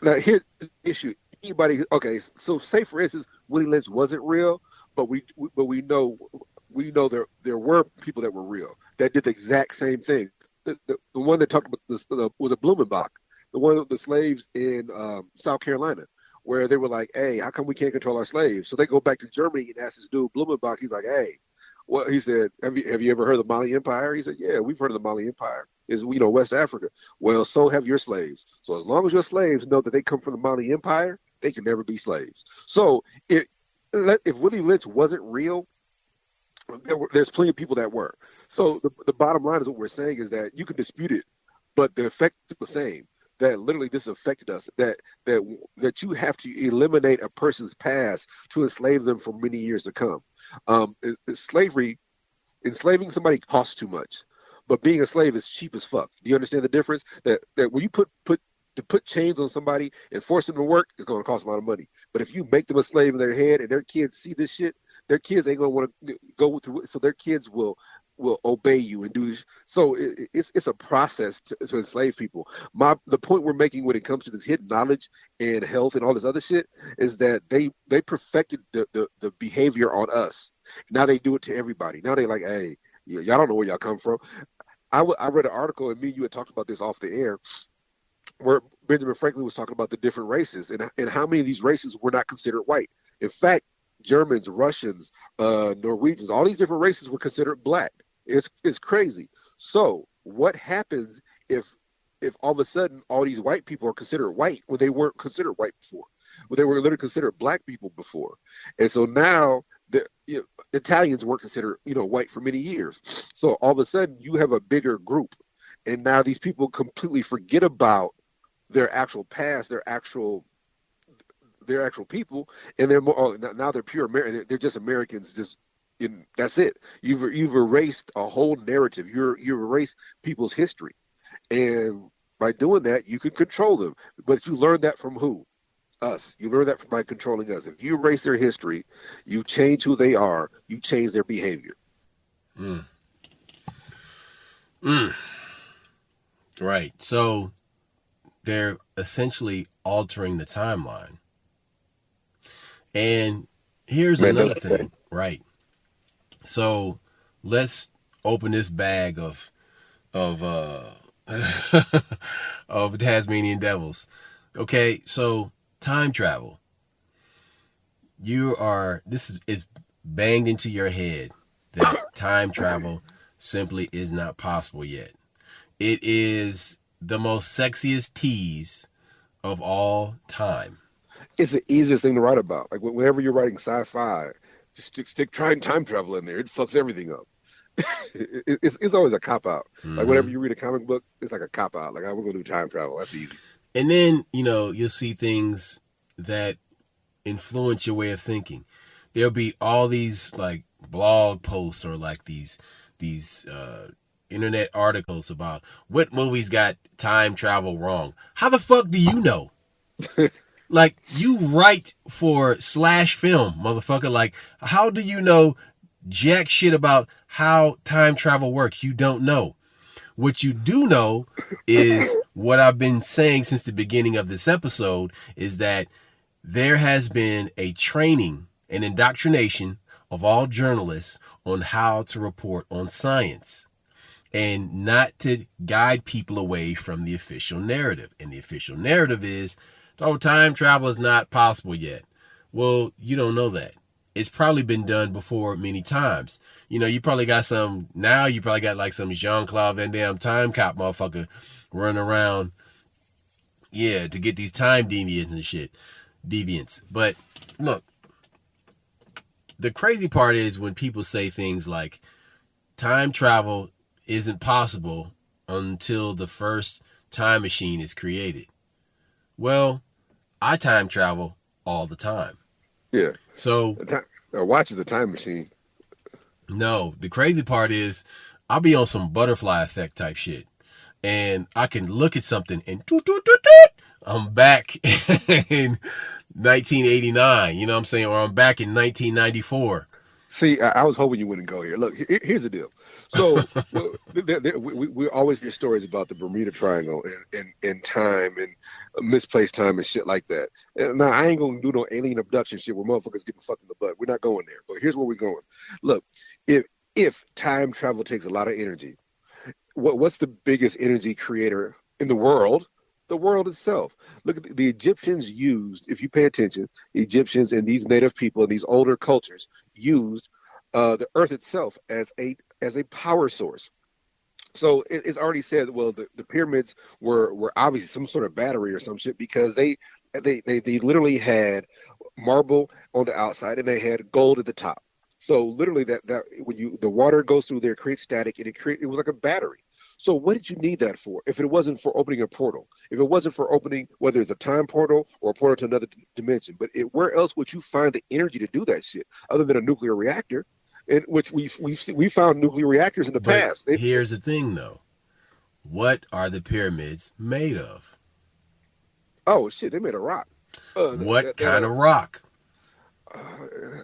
Now, here's the issue. Anybody, okay, so say for instance, Willie Lynch wasn't real, but we know there were people that were real that did the exact same thing. The one that talked about this was a Blumenbach, the one of the slaves in South Carolina, where they were like, "Hey, how come we can't control our slaves?" So they go back to Germany and ask this dude Blumenbach. He's like, "Hey, what?" He said, "Have you ever heard of the Mali Empire?" He said, "Yeah, we've heard of the Mali Empire. Is West Africa. Well, so have your slaves. So as long as your slaves know that they come from the Mali Empire, they can never be slaves." So if Willie Lynch wasn't real, there's plenty of people that were. So the bottom line is what we're saying is that you can dispute it, but the effect is the same. That literally this affected us. That you have to eliminate a person's past to enslave them for many years to come. Enslaving somebody costs too much. But being a slave is cheap as fuck. Do you understand the difference? That when you put chains on somebody and force them to work, it's going to cost a lot of money. But if you make them a slave in their head and their kids see this shit, their kids ain't going to want to go through it. So their kids will obey you and do this. So it's a process to enslave people. The point we're making when it comes to this hidden knowledge and health and all this other shit is that they perfected the behavior on us. Now they do it to everybody. Now they like, hey, y'all don't know where y'all come from. I read an article, and me and you had talked about this off the air, where Benjamin Franklin was talking about the different races and how many of these races were not considered white. In fact, Germans, Russians, Norwegians, all these different races were considered black. It's crazy. So what happens if all of a sudden all these white people are considered white when they weren't considered white before? Well, they were literally considered black people before. And so now Italians weren't considered, white for many years. So all of a sudden you have a bigger group. And now these people completely forget about their actual past, their actual people, and they're more, now they're pure American. They're just Americans. That's it. You've erased a whole narrative. You've erased people's history, and by doing that, you can control them. But you learn that from who? Us. You learn that by controlling us. If you erase their history, you change who they are. You change their behavior. Right. So they're essentially altering the timeline. And here's another thing, right? So let's open this bag of of Tasmanian devils. Okay, so time travel. This is banged into your head that time travel simply is not possible yet. It is the most sexiest tease of all time. It's the easiest thing to write about. Like whenever you're writing sci-fi, just stick trying time travel in there. It fucks everything up. It's always a cop out. Like Hmm. whenever you read a comic book, it's like a cop out. Like, oh, we're gonna do time travel. That's easy. And then, you'll see things that influence your way of thinking. There'll be all these like blog posts or like these internet articles about what movies got time travel wrong. How the fuck do you know? Like, you write for Slash Film, motherfucker. Like, how do you know jack shit about how time travel works? You don't know. What you do know is what I've been saying since the beginning of this episode, is that there has been a training and indoctrination of all journalists on how to report on science and not to guide people away from the official narrative. And the official narrative is, oh, time travel is not possible yet. Well, you don't know that. It's probably been done before many times. You probably got like some Jean-Claude Van Damme time cop motherfucker running around, to get these time deviants and shit. Deviants. But look, the crazy part is when people say things like time travel isn't possible until the first time machine is created. Well, I time travel all the time. Yeah. So Watch is a time machine. no, the crazy part is I'll be on some butterfly effect type shit. And I can look at something and I'm back in 1989, you know what I'm saying? Or I'm back in 1994. See, I was hoping you wouldn't go here. Look, here's the deal. So we always hear stories about the Bermuda Triangle and time and misplaced time and shit like that. And now, I ain't going to do no alien abduction shit where motherfuckers getting fucked in the butt. We're not going there. But here's where we're going. Look, if time travel takes a lot of energy, what's the biggest energy creator in the world? The world itself. Look at the Egyptians used, if you pay attention, the Egyptians and these native people and these older cultures used the earth itself as a power source. So it's already said, well, the pyramids were obviously some sort of battery or some shit, because they literally had marble on the outside and they had gold at the top. So literally that when the water goes through there, it creates static, and it was like a battery. So what did you need that for? If it wasn't for opening a portal, if it wasn't for opening, whether it's a time portal or a portal to another dimension, but where else would you find the energy to do that shit other than a nuclear reactor? In which we found nuclear reactors in the past. Here's the thing, though. What are the pyramids made of? Oh shit, they made a rock. What kind of rock?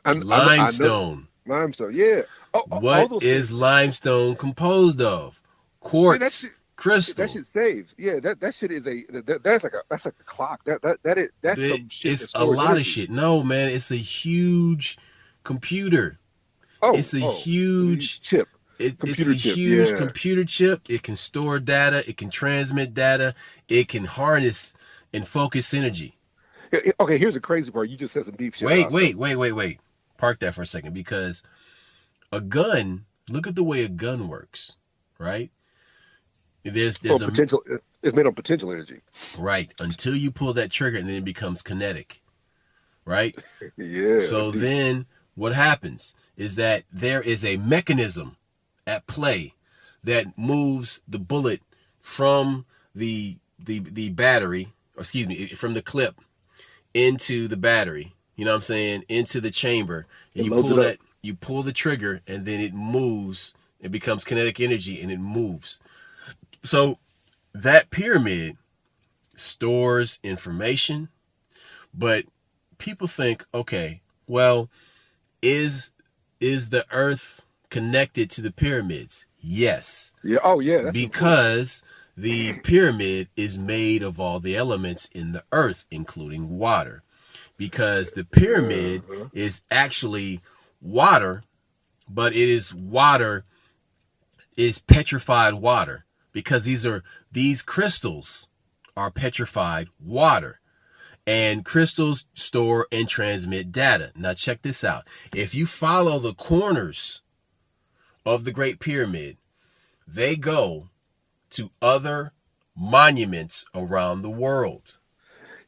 Limestone. Limestone, yeah. What is limestone composed of? Quartz, crystal. That shit saves. Yeah, that shit is that's like a clock. That's some shit. It's a lot of shit. No, man, it's a huge computer. It's a huge chip. It's a huge computer chip. It can store data. It can transmit data. It can harness and focus energy. Okay, here's the crazy part. You just said some deep shit. Wait. Park that for a second, because a gun. Look at the way a gun works, right? There's potential. It's made of potential energy. Right. Until you pull that trigger, and then it becomes kinetic. Right. Yeah. So then what happens is that there is a mechanism at play that moves the bullet from the battery, or excuse me, from the clip into the battery. You know what I'm saying? Into the chamber. And you pull the trigger, and then it moves. It becomes kinetic energy, and it moves. So that pyramid stores information, but people think, okay, well, is the earth connected to the pyramids? Yes. Yeah. Oh, yeah. That's because the pyramid is made of all the elements in the earth, including water. Because the pyramid is actually water, but it is petrified water. Because these crystals are petrified water. And crystals store and transmit data. Now check this out. If you follow the corners of the Great Pyramid, they go to other monuments around the world.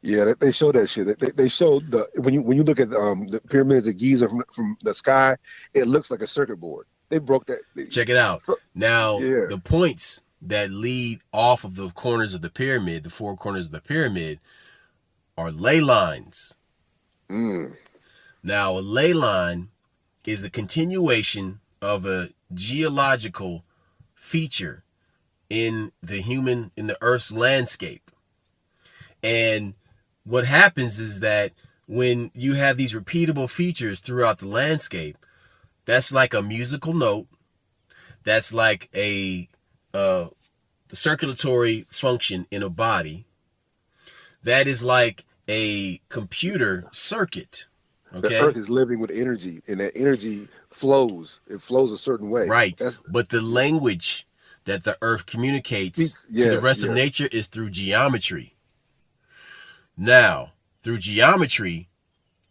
Yeah, they show that shit. They showed the when you look at the pyramids of Giza from the sky, it looks like a circuit board. They broke that. Check it out. So Now, yeah, the points that lead off of the corners of the pyramid, the four corners of the pyramid, are ley lines. mm, Now, a ley line is a continuation of a geological feature in the Earth's landscape. And what happens is that when you have these repeatable features throughout the landscape, that's like a musical note. That's like a circulatory function in a body. That is like a computer circuit. the Okay. Earth is living with energy, and that energy flows. It flows a certain way. Right. But the language that the Earth communicates to the rest of nature is through geometry. Now, through geometry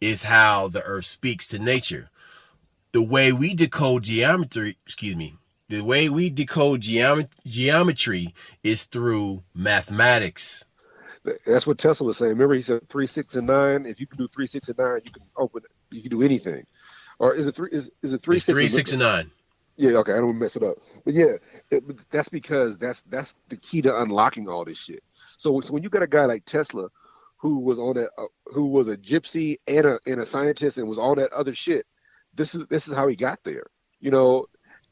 is how the Earth speaks to nature. The way we decode geometry, geometry is through mathematics. That's what Tesla was saying. Remember, he said 3, 6, and 9. If you can do 3, 6, and 9, you can open it. You can do anything. Or is it 3? Is it 3, It's 6, 3, 6, and 9? Yeah. Okay. I don't want to mess it up. But yeah, that's because that's the key to unlocking all this shit. So when you got a guy like Tesla, who was on that, who was a gypsy and a scientist and was on that other shit, this is how he got there. You know,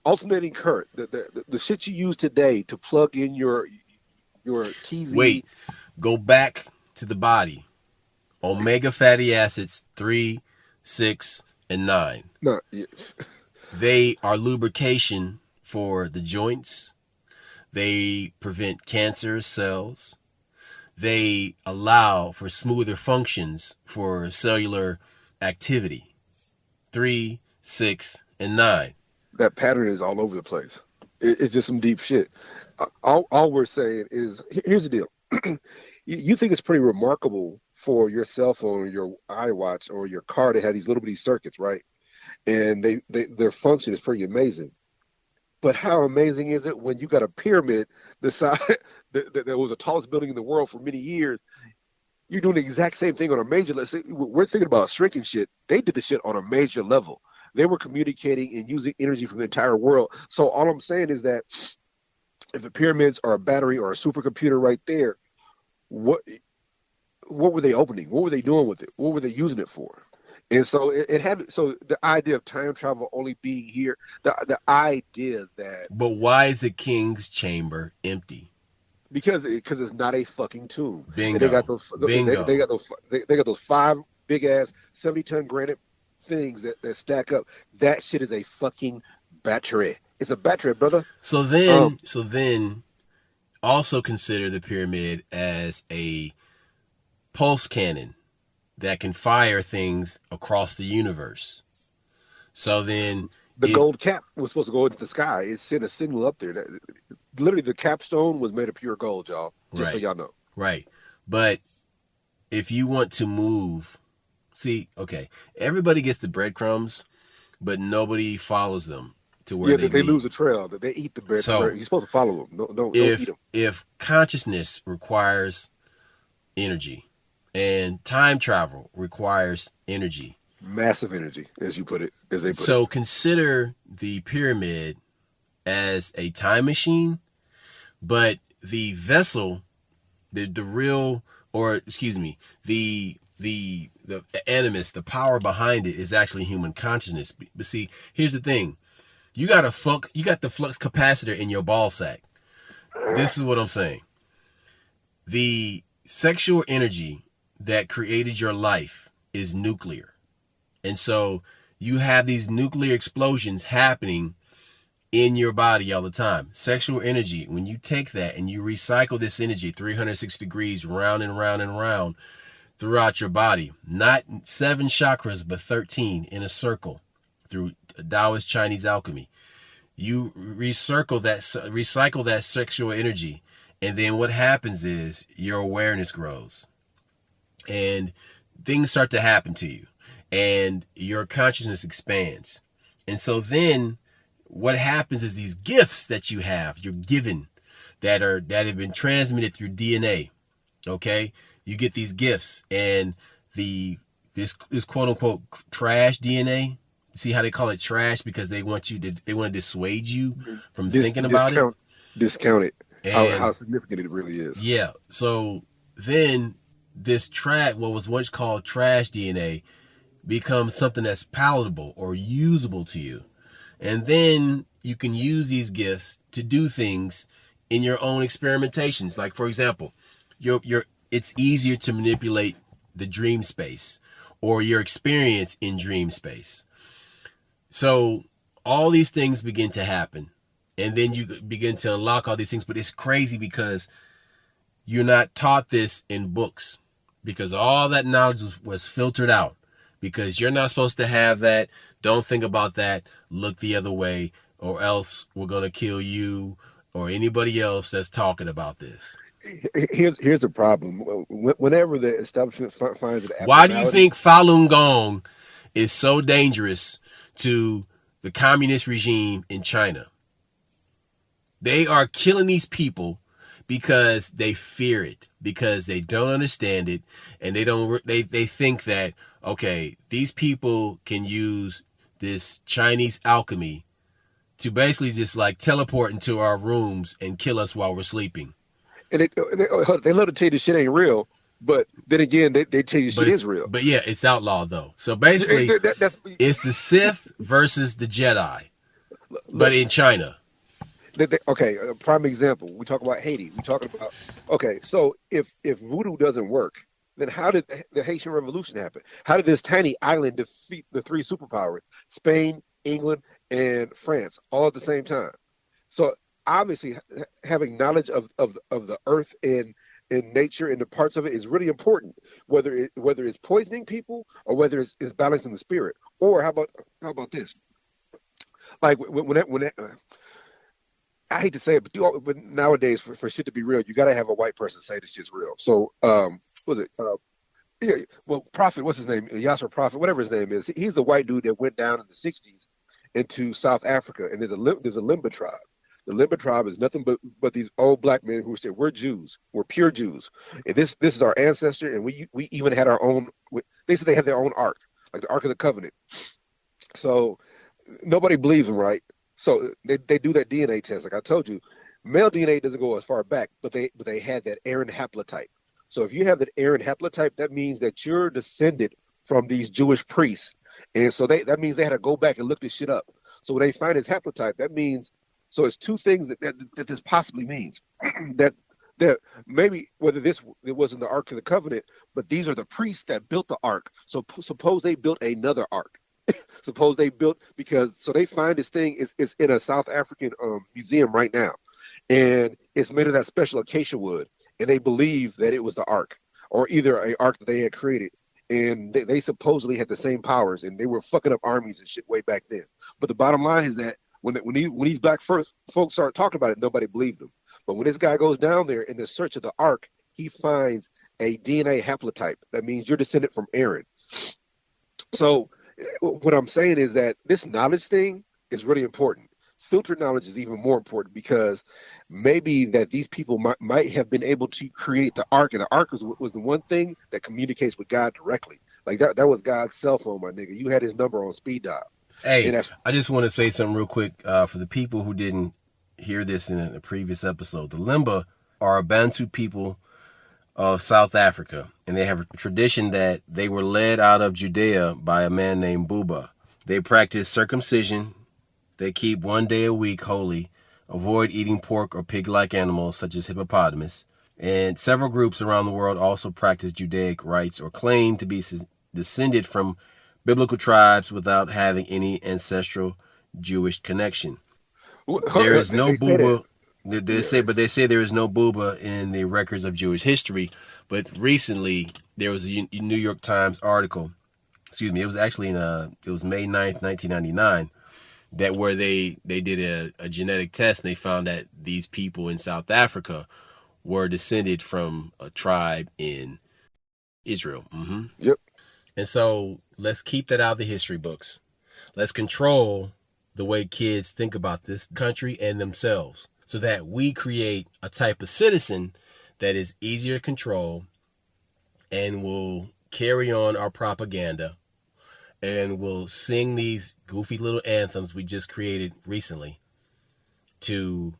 alternating current, the shit you use today to plug in your TV. Wait. Go back to the body. Omega fatty acids 3, 6, and 9. No, yes. They are lubrication for the joints. They prevent cancer cells. They allow for smoother functions for cellular activity. 3, 6, and 9. That pattern is all over the place. It's just some deep shit. All we're saying is, here's the deal. You think it's pretty remarkable for your cell phone or your iWatch or your car to have these little bitty circuits, right? And their function is pretty amazing. But how amazing is it when you got a pyramid the size that was the tallest building in the world for many years? You're doing the exact same thing on a major level. We're thinking about shrinking shit. They did the shit on a major level. They were communicating and using energy from the entire world. So all I'm saying is that if the pyramids are a battery or a supercomputer right there, what were they opening? What were they doing with it? What were they using it for? And so so the idea of time travel only being here, the idea that. But why is the king's chamber empty? Because it's not a fucking tomb. Bingo. And they got those. Bingo. They got those 5 big ass 70-ton granite things that stack up. That shit is a fucking battery. It's a battery, brother. So then, also consider the pyramid as a pulse cannon that can fire things across the universe. So then, the gold cap was supposed to go into the sky. It sent a signal up there. Literally, the capstone was made of pure gold, y'all. Just so y'all know. Right. But if you want to move, everybody gets the breadcrumbs, but nobody follows them to where they lose the trail. They eat the bread. So you're supposed to follow them. Don't eat them. If consciousness requires energy and time travel requires energy, massive energy, as they put it. So consider the pyramid as a time machine, but the vessel, the animus, the power behind it is actually human consciousness. But see, here's the thing. You got the flux capacitor in your ball sack. This is what I'm saying. The sexual energy that created your life is nuclear. And so you have these nuclear explosions happening in your body all the time. Sexual energy, when you take that and you recycle this energy 360 degrees round and round and round throughout your body, not 7 chakras, but 13 in a circle through Taoist Chinese alchemy. You recycle that sexual energy, and then what happens is your awareness grows and things start to happen to you and your consciousness expands. And so then what happens is these gifts that you're given that have been transmitted through DNA, okay? You get these gifts, and this quote unquote trash DNA. See how they call it trash, because they want to dissuade you from thinking about it. Discount it. And How significant it really is. yeah. So then this what was once called trash DNA, becomes something that's palatable or usable to you. And then you can use these gifts to do things in your own experimentations. Like, for example, it's easier to manipulate the dream space or your experience in dream space. So all these things begin to happen, and then you begin to unlock all these things. But it's crazy because you're not taught this in books, because all that knowledge was filtered out, because you're not supposed to have that. Don't think about that. Look the other way, or else we're going to kill you or anybody else that's talking about this. Here's the problem. Whenever the establishment finds it, why do you think Falun Gong is so dangerous to the communist regime in China? They are killing these people because they fear it, because they don't understand it, and they think that, okay, these people can use this Chinese alchemy to basically just like teleport into our rooms and kill us while we're sleeping. And they love to tell you the shit ain't real, but then again, they tell you shit is real. But yeah, it's outlawed though. So basically, it's the Sith versus the Jedi, but in China. Okay, a prime example. We talk about Haiti. We talking about, okay, so if voodoo doesn't work, then how did the Haitian Revolution happen? How did this tiny island defeat the three superpowers, Spain, England, and France, all at the same time? So obviously, having knowledge of the earth and nature and the parts of it is really important. Whether it's poisoning people or whether it's balancing the spirit. Or how about this? Like when I hate to say it, but nowadays for shit to be real, you got to have a white person say this shit's real. So what was it? Yeah, well, Prophet, what's his name? Yasser Prophet, whatever his name is. He's a white dude that went down in the '60s into South Africa, and there's a Limba tribe. The Limba tribe is nothing but these old black men who said, we're Jews, we're pure Jews, and this is our ancestor, and we even had our own. They said they had their own ark, like the Ark of the Covenant. So nobody believes them, right? So they do that DNA test, like I told you. Male DNA doesn't go as far back, but they had that Aryan haplotype. So if you have that Aryan haplotype, that means that you're descended from these Jewish priests, and so that means they had to go back and look this shit up. So when they find his haplotype, that means. So it's two things that this possibly means. that maybe whether it wasn't the Ark of the Covenant, but these are the priests that built the Ark. So suppose they built another Ark. Suppose they built, so they find this thing is in a South African museum right now, and it's made of that special acacia wood, and they believe that it was the Ark, or either an Ark that they had created, and they supposedly had the same powers, and they were fucking up armies and shit way back then. But the bottom line is that when these black folks start talking about it, nobody believed them. But when this guy goes down there in the search of the Ark, he finds a DNA haplotype. That means you're descended from Aaron. So what I'm saying is that this knowledge thing is really important. Filtered knowledge is even more important, because maybe that these people might have been able to create the Ark, and the Ark was the one thing that communicates with God directly. Like that was God's cell phone, my nigga. You had his number on speed dial. Hey, I just want to say something real quick for the people who didn't hear this in a previous episode. The Limba are a Bantu people of South Africa, and they have a tradition that they were led out of Judea by a man named Buba. They practice circumcision. They keep 1 day a week holy, avoid eating pork or pig-like animals such as hippopotamus, and several groups around the world also practice Judaic rites or claim to be descended from biblical tribes without having any ancestral Jewish connection. There is no Buba. They say there is no Buba in the records of Jewish history. But recently there was a New York Times article. Excuse me. It was actually it was May 9th, 1999, that where they did a genetic test, and they found that these people in South Africa were descended from a tribe in Israel. Mm-hmm. Yep. And so let's keep that out of the history books. Let's control the way kids think about this country and themselves, so that we create a type of citizen that is easier to control, and we'll carry on our propaganda, and we'll sing these goofy little anthems we just created recently to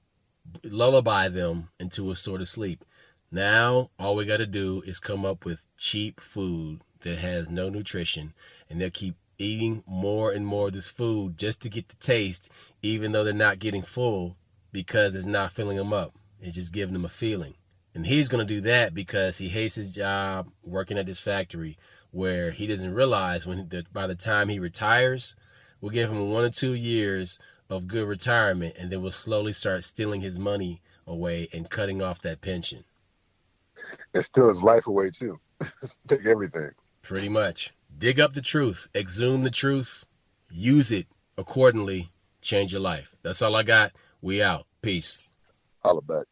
lullaby them into a sort of sleep. Now, all we got to do is come up with cheap food that has no nutrition, and they'll keep eating more and more of this food just to get the taste, even though they're not getting full, because it's not filling them up. It's just giving them a feeling. And he's going to do that because he hates his job working at this factory, where he doesn't realize by the time he retires, we'll give him 1 or 2 years of good retirement, and then we'll slowly start stealing his money away and cutting off that pension. And steal his life away too. Take everything. Pretty much. Dig up the truth, exhume the truth, use it accordingly, change your life. That's all I got. We out. Peace. Holla back.